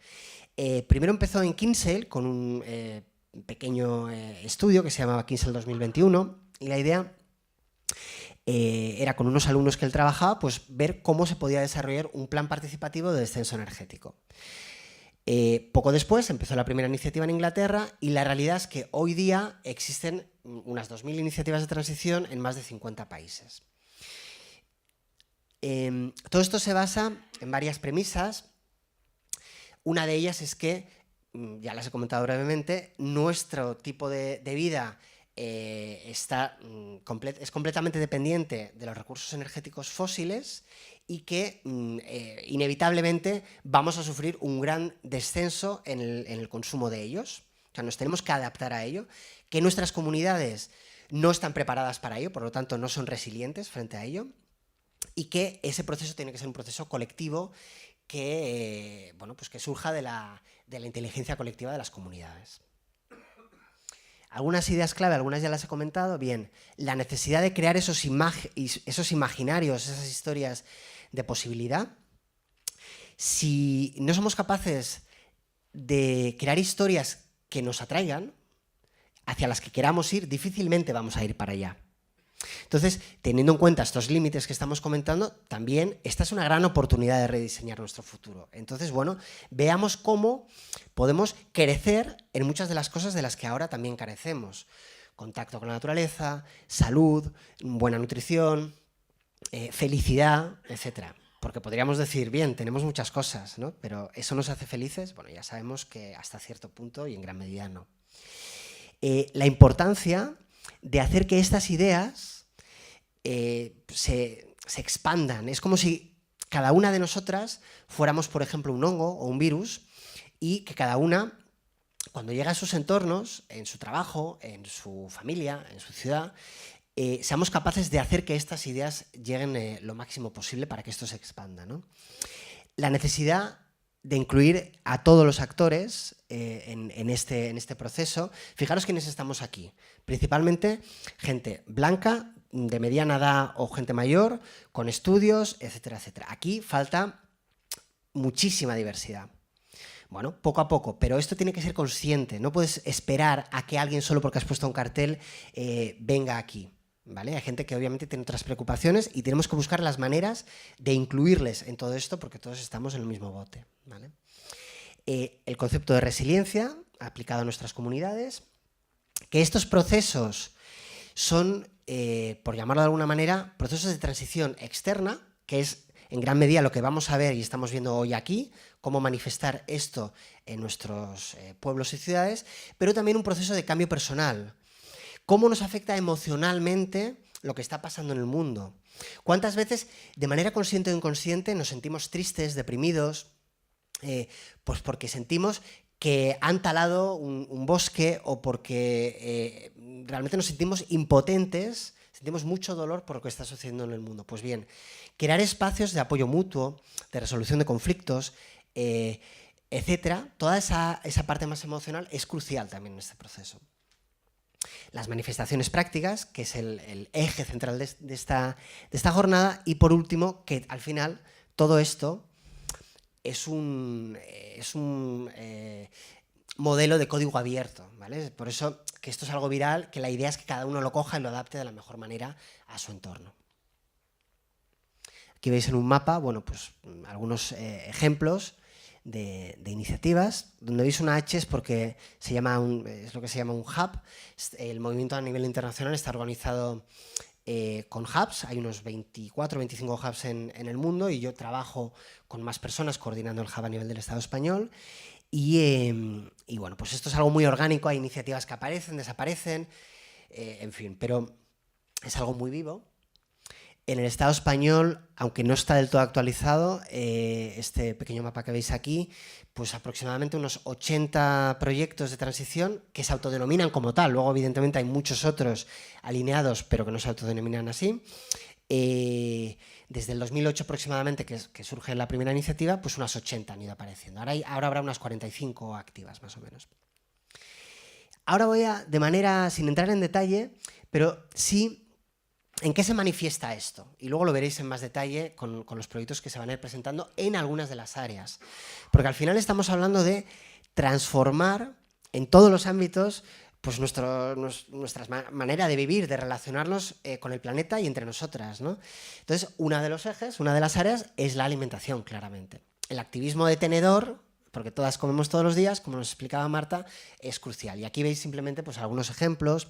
Primero empezó en Kinsale con un pequeño estudio que se llamaba Kinsale 2021, y la idea era, con unos alumnos que él trabajaba, pues ver cómo se podía desarrollar un plan participativo de descenso energético. Poco después empezó la primera iniciativa en Inglaterra, y la realidad es que hoy día existen unas 2000 iniciativas de transición en más de 50 países. Todo esto se basa en varias premisas. Una de ellas es que, ya las he comentado brevemente, nuestro tipo de vida es completamente dependiente de los recursos energéticos fósiles, y que inevitablemente vamos a sufrir un gran descenso en el consumo de ellos. O sea, nos tenemos que adaptar a ello, que nuestras comunidades no están preparadas para ello, por lo tanto no son resilientes frente a ello, y que ese proceso tiene que ser un proceso colectivo que, bueno, pues que surja de la inteligencia colectiva de las comunidades. Algunas ideas clave, algunas ya las he comentado. Bien, la necesidad de crear esos imaginarios, esas historias de posibilidad. Si no somos capaces de crear historias que nos atraigan, hacia las que queramos ir, difícilmente vamos a ir para allá. Entonces, teniendo en cuenta estos límites que estamos comentando, también esta es una gran oportunidad de rediseñar nuestro futuro. Entonces, bueno, veamos cómo podemos crecer en muchas de las cosas de las que ahora también carecemos. Contacto con la naturaleza, salud, buena nutrición, felicidad, etcétera. Porque podríamos decir, bien, tenemos muchas cosas, ¿no? Pero ¿eso nos hace felices? Bueno, ya sabemos que hasta cierto punto y en gran medida no. La importancia de hacer que estas ideas se expandan. Es como si cada una de nosotras fuéramos, por ejemplo, un hongo o un virus, y que cada una, cuando llega a sus entornos, en su trabajo, en su familia, en su ciudad, seamos capaces de hacer que estas ideas lleguen lo máximo posible para que esto se expanda, ¿no? La necesidad de incluir a todos los actores en este proceso. Fijaros quiénes estamos aquí. Principalmente gente blanca, de mediana edad o gente mayor, con estudios, etcétera, etcétera. Aquí falta muchísima diversidad. Bueno, poco a poco, pero esto tiene que ser consciente. No puedes esperar a que alguien, solo porque has puesto un cartel, venga aquí. ¿Vale? Hay gente que obviamente tiene otras preocupaciones, y tenemos que buscar las maneras de incluirles en todo esto, porque todos estamos en el mismo bote, ¿vale? El concepto de resiliencia aplicado a nuestras comunidades, que estos procesos son, por llamarlo de alguna manera, procesos de transición externa, que es en gran medida lo que vamos a ver y estamos viendo hoy aquí, cómo manifestar esto en nuestros pueblos y ciudades, pero también un proceso de cambio personal. ¿Cómo nos afecta emocionalmente lo que está pasando en el mundo? ¿Cuántas veces, de manera consciente o inconsciente, nos sentimos tristes, deprimidos? Pues porque sentimos que han talado un bosque, o porque realmente nos sentimos impotentes, sentimos mucho dolor por lo que está sucediendo en el mundo. Pues bien, crear espacios de apoyo mutuo, de resolución de conflictos, etcétera, toda esa parte más emocional es crucial también en este proceso. las manifestaciones prácticas, que es el eje central de esta jornada, y por último, que al final todo esto es un modelo de código abierto, ¿vale? Por eso que esto es algo viral, que la idea es que cada uno lo coja y lo adapte de la mejor manera a su entorno. Aquí veis en un mapa, bueno, pues algunos ejemplos de iniciativas. Donde veis una H es porque es lo que se llama un hub. El movimiento a nivel internacional está organizado con hubs. Hay unos 24 o 25 hubs en el mundo y yo trabajo con más personas coordinando el hub a nivel del Estado español. Y bueno, pues esto es algo muy orgánico. Hay iniciativas que aparecen, desaparecen, en fin, pero es algo muy vivo. En el Estado español, aunque no está del todo actualizado, este pequeño mapa que veis aquí, pues aproximadamente unos 80 proyectos de transición que se autodenominan como tal. Luego, evidentemente, hay muchos otros alineados, pero que no se autodenominan así. Desde el 2008 aproximadamente, que surge la primera iniciativa, pues unas 80 han ido apareciendo. Ahora habrá unas 45 activas, más o menos. Ahora voy a, de manera, sin entrar en detalle, pero sí... ¿En qué se manifiesta esto? Y luego lo veréis en más detalle con los proyectos que se van a ir presentando en algunas de las áreas. Porque al final estamos hablando de transformar en todos los ámbitos pues nuestra manera de vivir, de relacionarnos con el planeta y entre nosotras, ¿no? Entonces, uno de los ejes, una de las áreas es la alimentación, claramente. El activismo de tenedor, porque todas comemos todos los días, como nos explicaba Marta, es crucial. Y aquí veis simplemente pues, algunos ejemplos,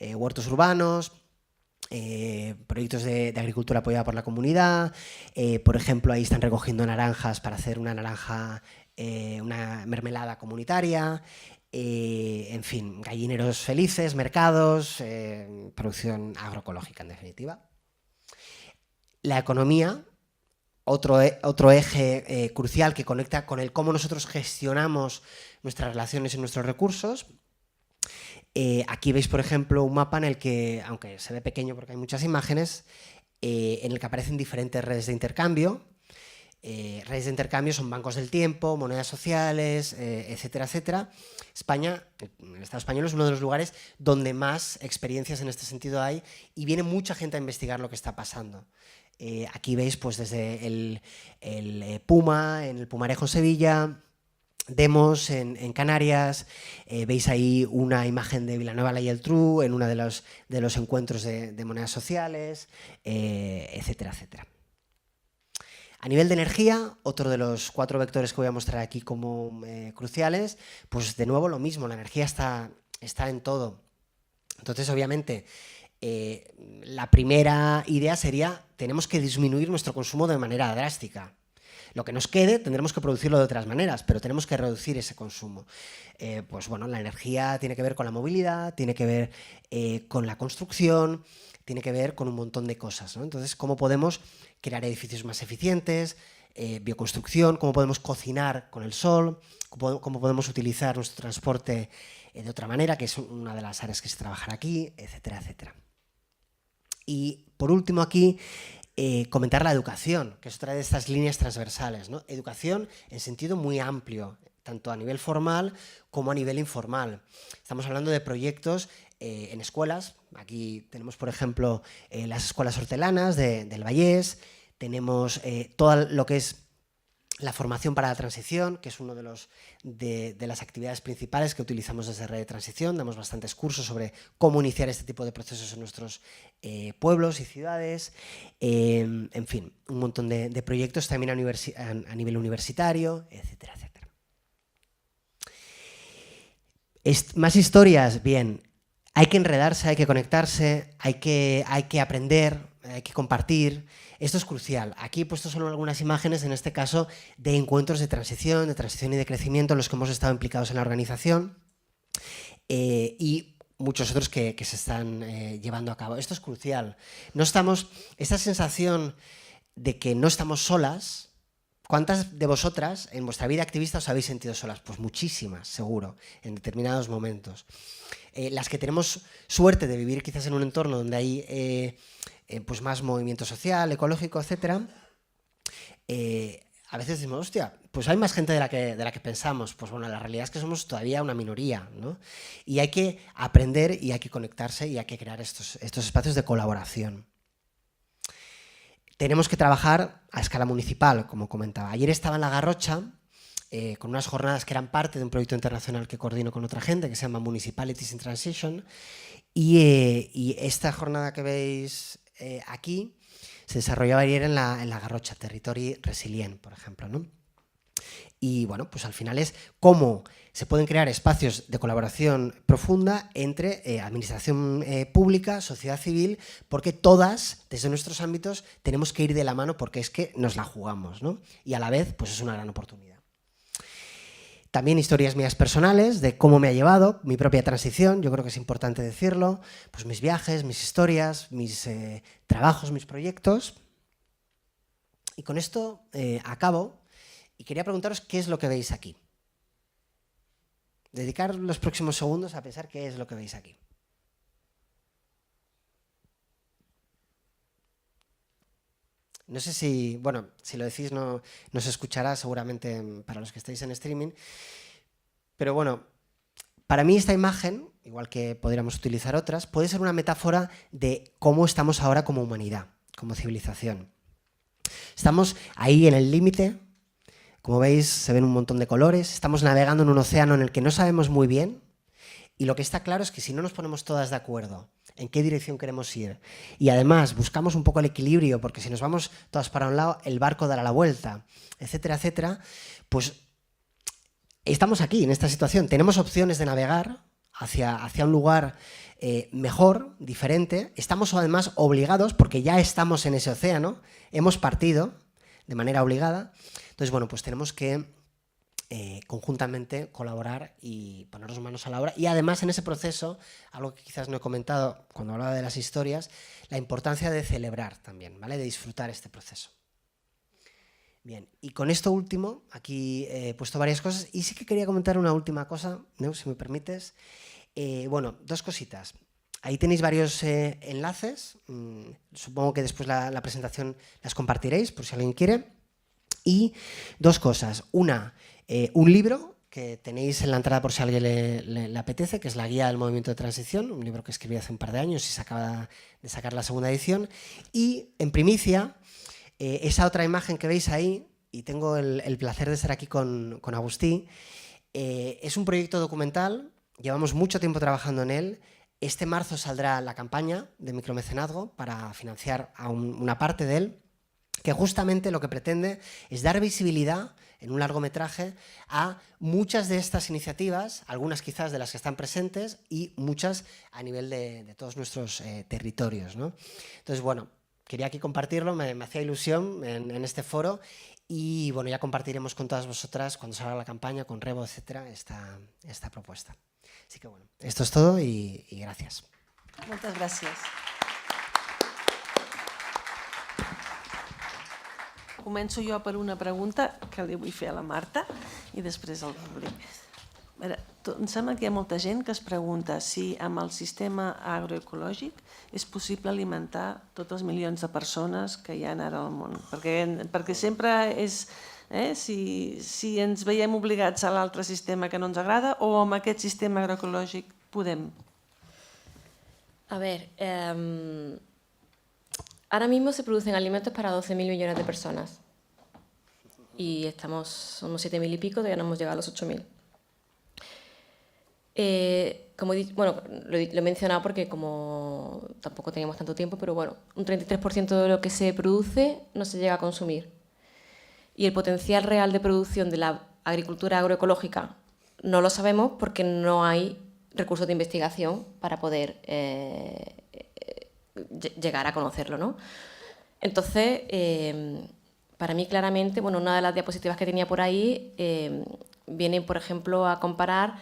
huertos urbanos, proyectos de agricultura apoyada por la comunidad, por ejemplo, ahí están recogiendo naranjas para hacer una mermelada comunitaria, en fin, gallineros felices, mercados, producción agroecológica en definitiva. La economía, otro eje crucial que conecta con el cómo nosotros gestionamos nuestras relaciones y nuestros recursos. Aquí veis, por ejemplo, un mapa en el que, aunque se ve pequeño porque hay muchas imágenes, en el que aparecen diferentes redes de intercambio. Redes de intercambio son bancos del tiempo, monedas sociales, etcétera, etcétera. El Estado español es uno de los lugares donde más experiencias en este sentido hay y viene mucha gente a investigar lo que está pasando. Aquí veis pues, desde el Puma, en el Pumarejo Sevilla, Demos en Canarias, veis ahí una imagen de Villanueva la Geltrú en uno de los encuentros de monedas sociales, etcétera, etcétera. A nivel de energía, otro de los 4 vectores que voy a mostrar aquí como cruciales, pues de nuevo lo mismo, la energía está en todo. Entonces, obviamente, la primera idea sería, tenemos que disminuir nuestro consumo de manera drástica. Lo que nos quede tendremos que producirlo de otras maneras, pero tenemos que reducir ese consumo. Pues bueno, la energía tiene que ver con la movilidad, tiene que ver con la construcción, tiene que ver con un montón de cosas, ¿no? Entonces, ¿cómo podemos crear edificios más eficientes? Bioconstrucción, ¿cómo podemos cocinar con el sol? ¿Cómo podemos utilizar nuestro transporte de otra manera? Que es una de las áreas que se trabajará aquí, etcétera, etcétera. Y por último aquí, comentar la educación, que es otra de estas líneas transversales, ¿no? Educación en sentido muy amplio, tanto a nivel formal como a nivel informal. Estamos hablando de proyectos en escuelas. Aquí tenemos, por ejemplo, las escuelas hortelanas del Vallés, tenemos todo lo que es la formación para la transición, que es uno de las actividades principales que utilizamos desde Red de Transición. Damos bastantes cursos sobre cómo iniciar este tipo de procesos en nuestros pueblos y ciudades. En fin, un montón de proyectos también a nivel universitario, etcétera, etcétera. Más historias, bien. Hay que enredarse, hay que conectarse, hay que aprender, hay que compartir. Esto es crucial. Aquí he puesto solo algunas imágenes, en este caso, de encuentros de transición y de crecimiento en los que hemos estado implicados en la organización y muchos otros que se están llevando a cabo. Esto es crucial. Esta sensación de que no estamos solas. ¿Cuántas de vosotras en vuestra vida activista os habéis sentido solas? Pues muchísimas, seguro, en determinados momentos. Las que tenemos suerte de vivir quizás en un entorno donde hay pues más movimiento social, ecológico, etc., a veces decimos, hostia, pues hay más gente de la que pensamos. Pues bueno, la realidad es que somos todavía una minoría, ¿no? Y hay que aprender y hay que conectarse y hay que crear estos espacios de colaboración. Tenemos que trabajar a escala municipal, como comentaba. Ayer estaba en La Garrocha con unas jornadas que eran parte de un proyecto internacional que coordino con otra gente, que se llama Municipalities in Transition, y esta jornada que veis aquí se desarrollaba ayer en la Garrocha, Territori Resilient, por ejemplo, ¿no? Y bueno, pues al final es cómo se pueden crear espacios de colaboración profunda entre administración pública, sociedad civil, porque todas, desde nuestros ámbitos, tenemos que ir de la mano porque es que nos la jugamos, ¿no? Y a la vez, pues es una gran oportunidad. También historias mías personales de cómo me ha llevado mi propia transición, yo creo que es importante decirlo, pues mis viajes, mis historias, mis trabajos, mis proyectos. Y con esto acabo y quería preguntaros qué es lo que veis aquí. Dedicar los próximos segundos a pensar qué es lo que veis aquí. No sé si, bueno, si lo decís no se escuchará seguramente para los que estáis en streaming, pero bueno, para mí esta imagen, igual que podríamos utilizar otras, puede ser una metáfora de cómo estamos ahora como humanidad, como civilización. Estamos ahí en el límite, como veis se ven un montón de colores, estamos navegando en un océano en el que no sabemos muy bien y lo que está claro es que si no nos ponemos todas de acuerdo en qué dirección queremos ir y además buscamos un poco el equilibrio porque si nos vamos todas para un lado el barco dará la vuelta, etcétera, etcétera, pues estamos aquí en esta situación, tenemos opciones de navegar hacia un lugar mejor, diferente, estamos además obligados porque ya estamos en ese océano, hemos partido de manera obligada, entonces bueno, pues tenemos que conjuntamente colaborar y ponernos manos a la obra y además en ese proceso, algo que quizás no he comentado cuando hablaba de las historias, la importancia de celebrar también, ¿vale? De disfrutar este proceso. Bien, y con esto último, aquí he puesto varias cosas y sí que quería comentar una última cosa, ¿no? Si me permites. Bueno, dos cositas. Ahí tenéis varios enlaces, supongo que después la presentación las compartiréis por si alguien quiere. Y dos cosas, una, un libro que tenéis en la entrada por si a alguien le apetece, que es la guía del movimiento de transición, un libro que escribí hace un par de años y se acaba de sacar la segunda edición. Y en primicia, esa otra imagen que veis ahí, y tengo el placer de estar aquí con Agustí, es un proyecto documental, llevamos mucho tiempo trabajando en él. Este marzo saldrá la campaña de micromecenazgo para financiar a una parte de él, que justamente lo que pretende es dar visibilidad en un largometraje a muchas de estas iniciativas, algunas quizás de las que están presentes y muchas a nivel de todos nuestros territorios, ¿no? Entonces, bueno, quería aquí compartirlo, me hacía ilusión en este foro y bueno, ya compartiremos con todas vosotras cuando salga la campaña, con Rebo, etcétera, esta propuesta. Así que bueno, esto es todo y gracias. Moltes gràcies. Començo jo per una pregunta que li vull fer a la Marta i després al públic. A veure, em sembla que hi ha molta gent que es pregunta si amb el sistema agroecològic és possible alimentar tots els milions de persones que hi ha ara al món. Perquè sempre és si ens veiem obligats a l'altre sistema que no ens agrada o amb aquest sistema agroecològic podem. A ver, ahora mismo se producen alimentos para 12.000 millones de personas y somos 7.000 y pico, todavía no hemos llegado a los 8.000. Como he dicho, bueno, lo he mencionado porque como tampoco teníamos tanto tiempo, pero bueno, un 33% de lo que se produce no se llega a consumir. Y el potencial real de producción de la agricultura agroecológica no lo sabemos porque no hay recursos de investigación para poder llegar a conocerlo, ¿no? Entonces, para mí claramente, bueno, una de las diapositivas que tenía por ahí vienen, por ejemplo, a comparar,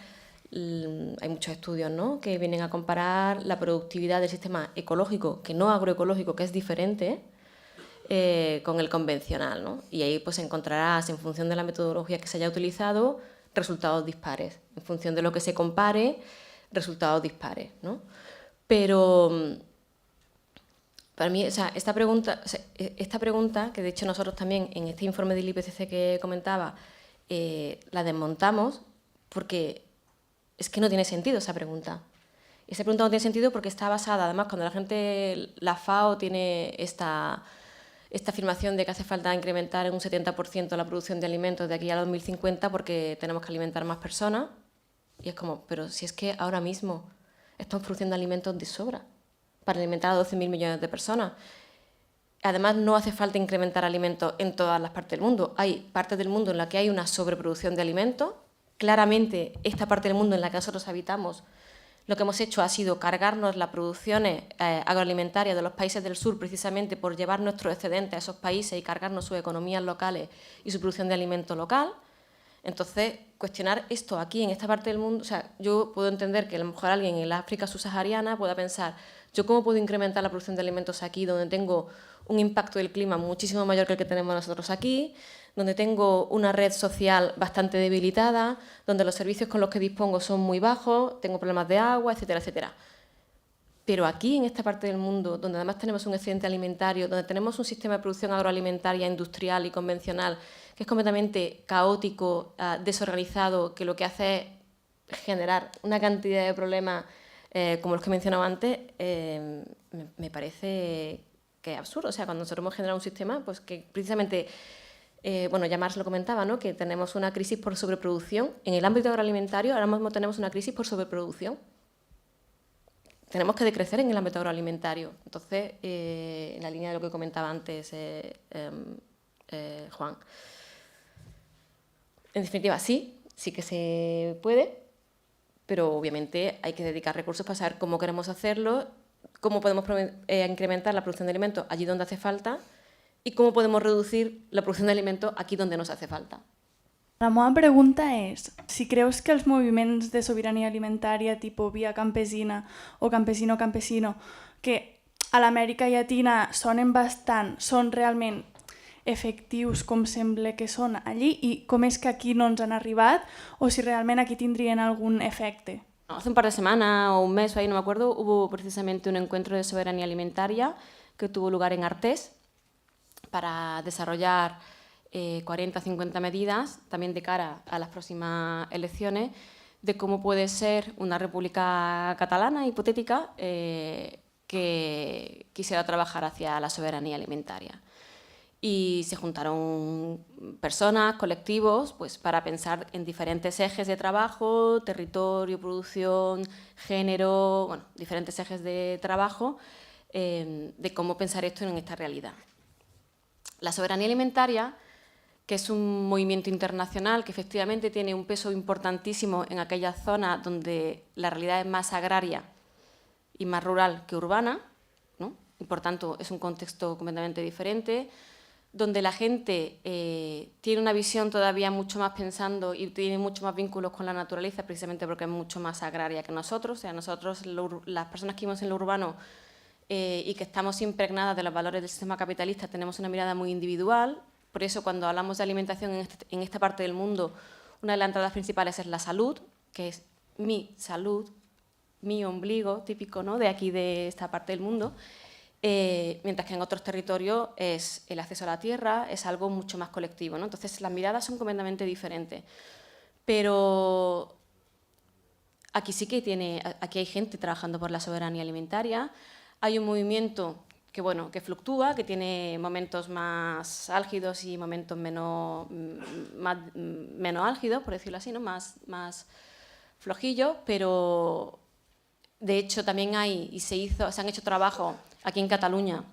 hay muchos estudios, ¿no?, que vienen a comparar la productividad del sistema ecológico, que no agroecológico, que es diferente, con el convencional, ¿no? Y ahí pues encontrarás, en función de la metodología que se haya utilizado, resultados dispares. En función de lo que se compare, resultados dispares, ¿no? Pero Para mí, o sea, esta pregunta, que de hecho nosotros también en este informe del IPCC que comentaba, la desmontamos porque es que no tiene sentido esa pregunta. Esa pregunta no tiene sentido porque está basada, además, cuando la FAO tiene esta afirmación de que hace falta incrementar en un 70% la producción de alimentos de aquí a 2050 porque tenemos que alimentar más personas. Y es como, pero si es que ahora mismo estamos produciendo alimentos de sobra para alimentar a 12.000 millones de personas. Además, no hace falta incrementar alimentos en todas las partes del mundo. Hay partes del mundo en las que hay una sobreproducción de alimentos. Claramente, esta parte del mundo en la que nosotros habitamos, lo que hemos hecho ha sido cargarnos las producciones agroalimentarias de los países del sur precisamente por llevar nuestros excedentes a esos países y cargarnos sus economías locales y su producción de alimento local. Entonces, cuestionar esto aquí, en esta parte del mundo, o sea, yo puedo entender que a lo mejor alguien en la África subsahariana pueda pensar, ¿yo cómo puedo incrementar la producción de alimentos aquí, donde tengo un impacto del clima muchísimo mayor que el que tenemos nosotros aquí, donde tengo una red social bastante debilitada, donde los servicios con los que dispongo son muy bajos, tengo problemas de agua, etcétera, etcétera? Pero aquí, en esta parte del mundo, donde además tenemos un excedente alimentario, donde tenemos un sistema de producción agroalimentaria industrial y convencional que es completamente caótico, desorganizado, que lo que hace es generar una cantidad de problemas como los que he mencionado antes, me parece que es absurdo. O sea, cuando nosotros hemos generado un sistema, pues que precisamente, bueno, ya Marx lo comentaba, ¿no?, que tenemos una crisis por sobreproducción. En el ámbito agroalimentario ahora mismo tenemos una crisis por sobreproducción. Tenemos que decrecer en el ámbito agroalimentario. Entonces, en la línea de lo que comentaba antes Juan. En definitiva, sí que se puede, pero obviamente hay que dedicar recursos para saber cómo queremos hacerlo, cómo podemos incrementar la producción de alimentos allí donde hace falta y cómo podemos reducir la producción de alimentos aquí donde nos hace falta. La meva pregunta és, si creus que els moviments de sobirania alimentària tipus Via Campesina o Campesino Campesino, que a l'Amèrica Llatina són realment efectius com sembla que són allí i com és que aquí no ens han arribat o si realment aquí tindrien algun efecte. Hace un par de semanas o un mes o ahí, no me acuerdo, hubo precisamente un encuentro de soberanía alimentaria que tuvo lugar en Artés para desarrollar 40 o 50 medidas, también de cara a las próximas elecciones, de cómo puede ser una república catalana hipotética que quisiera trabajar hacia la soberanía alimentaria. Y se juntaron personas, colectivos, pues para pensar en diferentes ejes de trabajo, territorio, producción, género, bueno, diferentes ejes de trabajo, de cómo pensar esto en esta realidad. La soberanía alimentaria, que es un movimiento internacional que efectivamente tiene un peso importantísimo en aquellas zonas donde la realidad es más agraria y más rural que urbana, ¿no? Y por tanto es un contexto completamente diferente, donde la gente tiene una visión todavía mucho más pensando y tiene mucho más vínculos con la naturaleza, precisamente porque es mucho más agraria que nosotros. O sea, nosotros, las personas que vivimos en lo urbano y que estamos impregnadas de los valores del sistema capitalista, tenemos una mirada muy individual. Por eso, cuando hablamos de alimentación en esta parte del mundo, una de las entradas principales es la salud, que es mi salud, mi ombligo, típico, ¿no?, de aquí, de esta parte del mundo. Mientras que en otros territorios es el acceso a la tierra, es algo mucho más colectivo, ¿no? Entonces, las miradas son completamente diferentes. Pero aquí sí que aquí hay gente trabajando por la soberanía alimentaria, hay un movimiento que, bueno, que fluctúa, que tiene momentos más álgidos y momentos menos álgidos, por decirlo así, ¿no?, más flojillos, pero de hecho también se han hecho trabajos aquí en Cataluña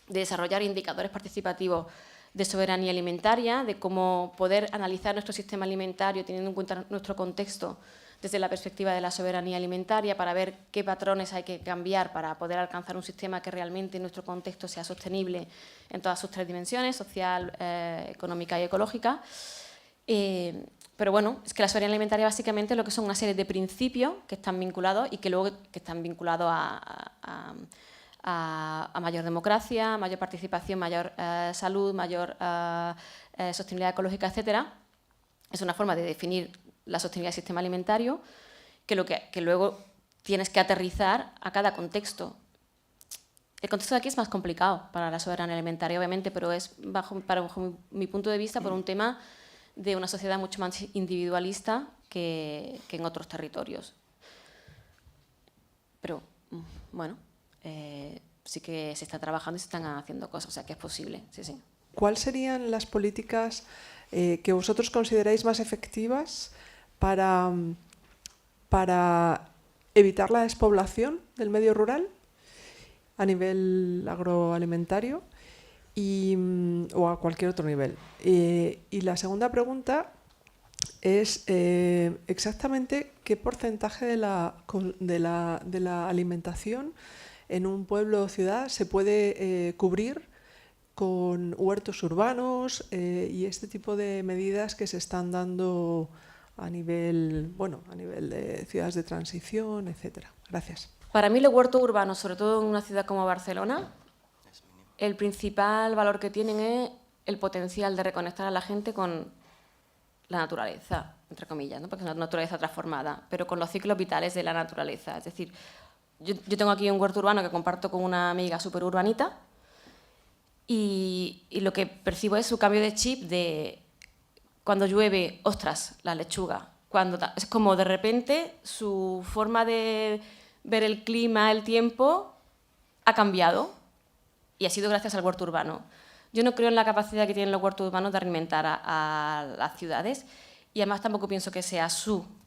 de desarrollar indicadores participativos de soberanía alimentaria, de cómo poder analizar nuestro sistema alimentario teniendo en cuenta nuestro contexto desde la perspectiva de la soberanía alimentaria, para ver qué patrones hay que cambiar para poder alcanzar un sistema que realmente en nuestro contexto sea sostenible en todas sus tres dimensiones, social, económica y ecológica. Pero bueno, es que la soberanía alimentaria básicamente lo que son una serie de principios que están vinculados y que luego están vinculados a mayor democracia, mayor participación, mayor salud, mayor sostenibilidad ecológica, etcétera. Es una forma de definir la sostenibilidad del sistema alimentario que luego tienes que aterrizar a cada contexto. El contexto de aquí es más complicado para la soberanía alimentaria, obviamente, pero es, bajo mi punto de vista, por un tema de una sociedad mucho más individualista que en otros territorios. Pero, bueno, sí que se está trabajando y se están haciendo cosas, o sea que es posible, sí, sí. ¿Cuáles serían las políticas que vosotros consideráis más efectivas para evitar la despoblación del medio rural a nivel agroalimentario o a cualquier otro nivel? Y la segunda pregunta es exactamente qué porcentaje de la alimentación en un pueblo o ciudad se puede cubrir con huertos urbanos y este tipo de medidas que se están dando a nivel de ciudades de transición, etcétera. Gracias. Para mí los huertos urbanos, sobre todo en una ciudad como Barcelona, el principal valor que tienen es el potencial de reconectar a la gente con la naturaleza, entre comillas, ¿no? Porque es una naturaleza transformada, pero con los ciclos vitales de la naturaleza. Es decir, yo tengo aquí un huerto urbano que comparto con una amiga súper urbanita y lo que percibo es su cambio de chip de cuando llueve, ostras, la lechuga. Es como de repente su forma de ver el clima, el tiempo, ha cambiado y ha sido gracias al huerto urbano. Yo no creo en la capacidad que tienen los huertos urbanos de alimentar a las ciudades y además tampoco pienso que sea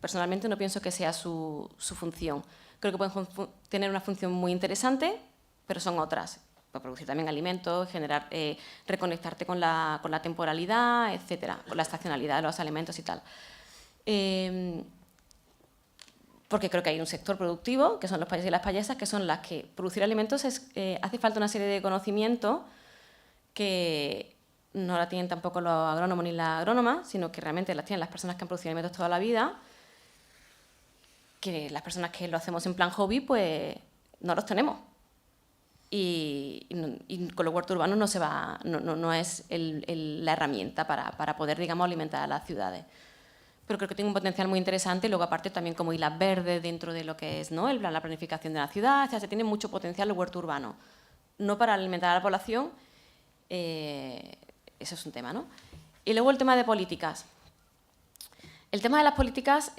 personalmente no pienso que sea su función. Creo que pueden tener una función muy interesante, pero son otras. Para producir también alimentos, generar, reconectarte con la temporalidad, etcétera, con la estacionalidad de los alimentos y tal. Porque creo que hay un sector productivo, que son los payeses y las payesas, que son las que producir alimentos hace falta una serie de conocimientos que no la tienen tampoco los agrónomos ni las agrónomas, sino que realmente las tienen las personas que han producido alimentos toda la vida, que las personas que lo hacemos en plan hobby, pues no los tenemos. Y con los huertos urbanos no es la herramienta para poder, digamos, alimentar a las ciudades. Pero creo que tiene un potencial muy interesante, luego aparte también como islas verdes dentro de lo que es, ¿no?, la planificación de la ciudad, o sea, se tiene mucho potencial los huertos urbanos. No para alimentar a la población, eso es un tema, ¿no? Y luego el tema de políticas. El tema de las políticas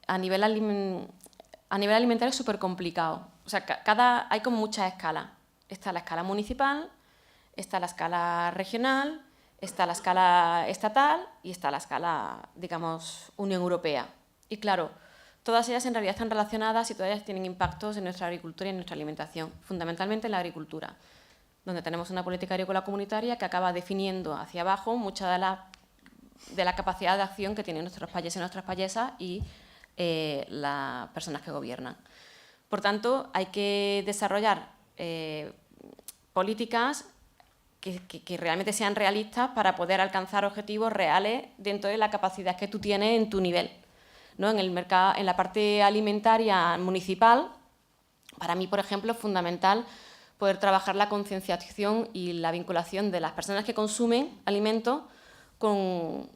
a nivel alimentario es súper complicado. O sea, hay como muchas escalas. Está la escala municipal, está la escala regional, está la escala estatal y está la escala, digamos, Unión Europea. Y claro, todas ellas en realidad están relacionadas y todas ellas tienen impactos en nuestra agricultura y en nuestra alimentación, fundamentalmente en la agricultura, donde tenemos una política agrícola comunitaria que acaba definiendo hacia abajo mucha de la capacidad de acción que tienen nuestros payeses y nuestras payesas y las personas que gobiernan. Por tanto, hay que desarrollar políticas que realmente sean realistas para poder alcanzar objetivos reales dentro de la capacidad que tú tienes en tu nivel, ¿no? En la parte alimentaria municipal, para mí, por ejemplo, es fundamental poder trabajar la concienciación y la vinculación de las personas que consumen alimentos con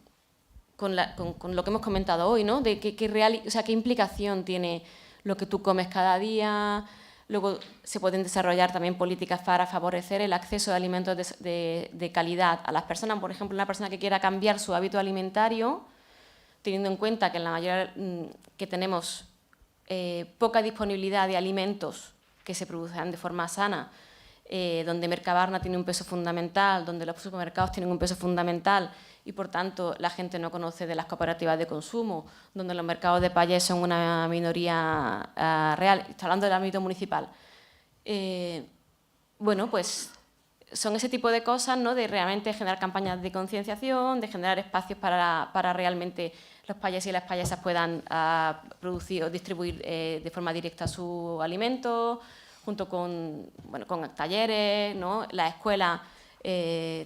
lo que hemos comentado hoy, ¿no? De qué implicación tiene lo que tú comes cada día. Luego se pueden desarrollar también políticas para favorecer el acceso de alimentos de calidad a las personas. Por ejemplo, una persona que quiera cambiar su hábito alimentario, teniendo en cuenta que en la mayoría que tenemos poca disponibilidad de alimentos que se producen de forma sana, donde Mercabarna tiene un peso fundamental, donde los supermercados tienen un peso fundamental y, por tanto, la gente no conoce de las cooperativas de consumo, donde los mercados de payés son una minoría real. Estoy hablando del ámbito municipal. Bueno, pues son ese tipo de cosas, ¿no?, de realmente generar campañas de concienciación, de generar espacios para realmente los payeses y las payesas puedan producir o distribuir de forma directa sus alimentos, junto con talleres, ¿no?, la escuela.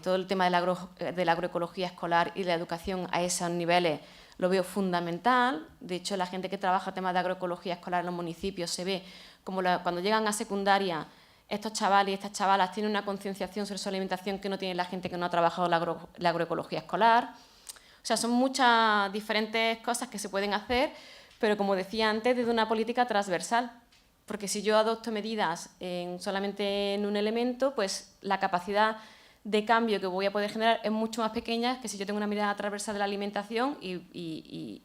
Todo el tema de la agroecología escolar y de la educación a esos niveles lo veo fundamental. De hecho, la gente que trabaja temas de agroecología escolar en los municipios se ve como cuando llegan a secundaria estos chavales y estas chavalas tienen una concienciación sobre su alimentación que no tiene la gente que no ha trabajado la agroecología escolar. O sea, son muchas diferentes cosas que se pueden hacer, pero como decía antes, desde una política transversal. porque si yo adopto medidas solamente en un elemento, pues la capacidad de cambio que voy a poder generar es mucho más pequeña que si yo tengo una mirada transversal de la alimentación y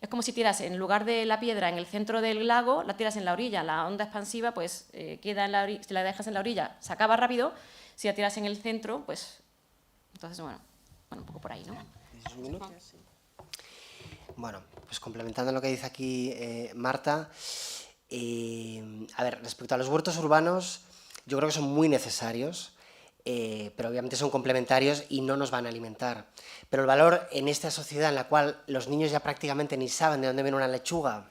es como si tiras, en lugar de la piedra en el centro del lago, la tiras en la orilla. La onda expansiva pues queda en la orilla, si la dejas en la orilla se acaba rápido, si la tiras en el centro, pues entonces bueno, un poco por ahí, ¿no? Bueno, pues complementando lo que dice aquí Marta, a ver, respecto a los huertos urbanos, yo creo que son muy necesarios, pero obviamente son complementarios y no nos van a alimentar. Pero el valor en esta sociedad en la cual los niños ya prácticamente ni saben de dónde viene una lechuga,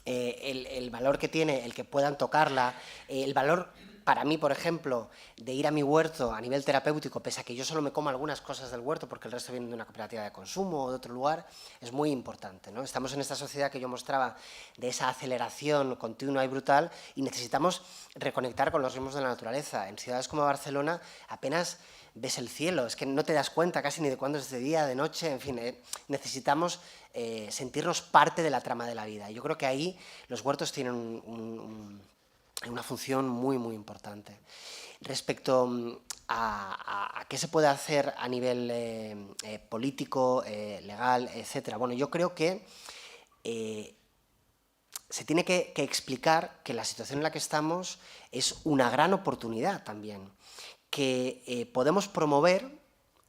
el valor que tiene el que puedan tocarla, el valor para mí, por ejemplo, de ir a mi huerto a nivel terapéutico, pese a que yo solo me como algunas cosas del huerto porque el resto viene de una cooperativa de consumo o de otro lugar, es muy importante, ¿no? Estamos en esta sociedad que yo mostraba de esa aceleración continua y brutal y necesitamos reconectar con los ritmos de la naturaleza. En ciudades como Barcelona apenas ves el cielo, es que no te das cuenta casi ni de cuándo es de día, de noche, en fin, necesitamos sentirnos parte de la trama de la vida. Yo creo que ahí los huertos tienen una función muy, muy importante. Respecto a qué se puede hacer a nivel político, legal, etcétera, bueno, yo creo que se tiene que explicar que la situación en la que estamos es una gran oportunidad también, que podemos promover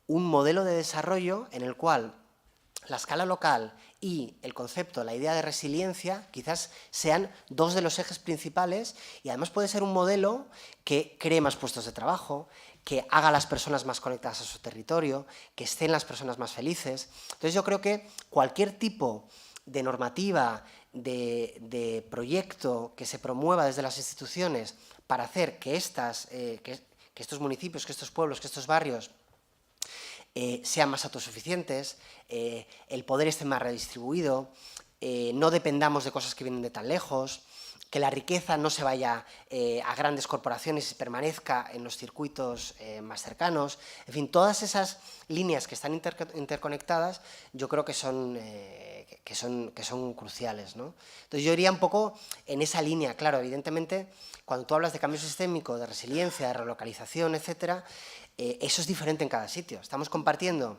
un modelo de desarrollo en el cual la escala local y el concepto, la idea de resiliencia, quizás sean dos de los ejes principales y además puede ser un modelo que cree más puestos de trabajo, que haga a las personas más conectadas a su territorio, que estén las personas más felices. Entonces yo creo que cualquier tipo de normativa, de proyecto que se promueva desde las instituciones para hacer que estos municipios, que estos pueblos, que estos barrios sean más autosuficientes, el poder esté más redistribuido, no dependamos de cosas que vienen de tan lejos, que la riqueza no se vaya a grandes corporaciones y permanezca en los circuitos más cercanos. En fin, todas esas líneas que están interconectadas yo creo que son cruciales, ¿no? Entonces yo iría un poco en esa línea. Claro, evidentemente, cuando tú hablas de cambio sistémico, de resiliencia, de relocalización, etcétera, eso es diferente en cada sitio. Estamos compartiendo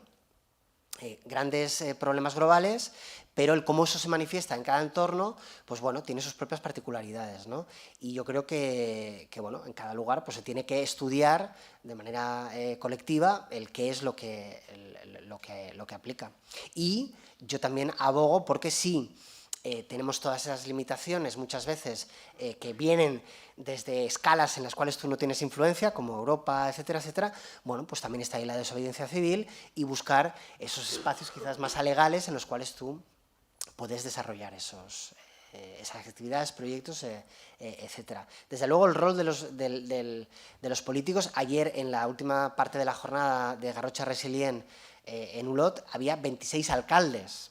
grandes problemas globales, pero el cómo eso se manifiesta en cada entorno, pues bueno, tiene sus propias particularidades, ¿no? Y yo creo que bueno, en cada lugar pues se tiene que estudiar de manera colectiva el qué es lo que aplica. Y yo también abogo porque sí, tenemos todas esas limitaciones muchas veces que vienen desde escalas en las cuales tú no tienes influencia, como Europa, etcétera, etcétera, bueno, pues también está ahí la desobediencia civil y buscar esos espacios quizás más alegales en los cuales tú puedes desarrollar esas actividades, proyectos, etcétera. Desde luego el rol de los políticos, ayer en la última parte de la jornada de Garrocha Resilient en Olot había 26 alcaldes.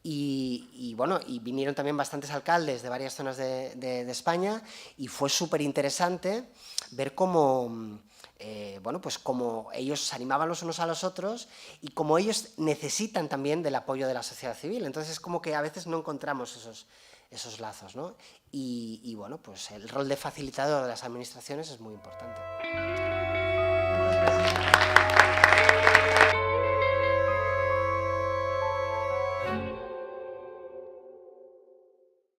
Y bueno, y vinieron también bastantes alcaldes de varias zonas de España y fue súper interesante ver cómo, bueno, pues cómo ellos se animaban los unos a los otros y cómo ellos necesitan también del apoyo de la sociedad civil. Entonces es como que a veces no encontramos esos lazos, ¿no? Y bueno, pues el rol de facilitador de las administraciones es muy importante.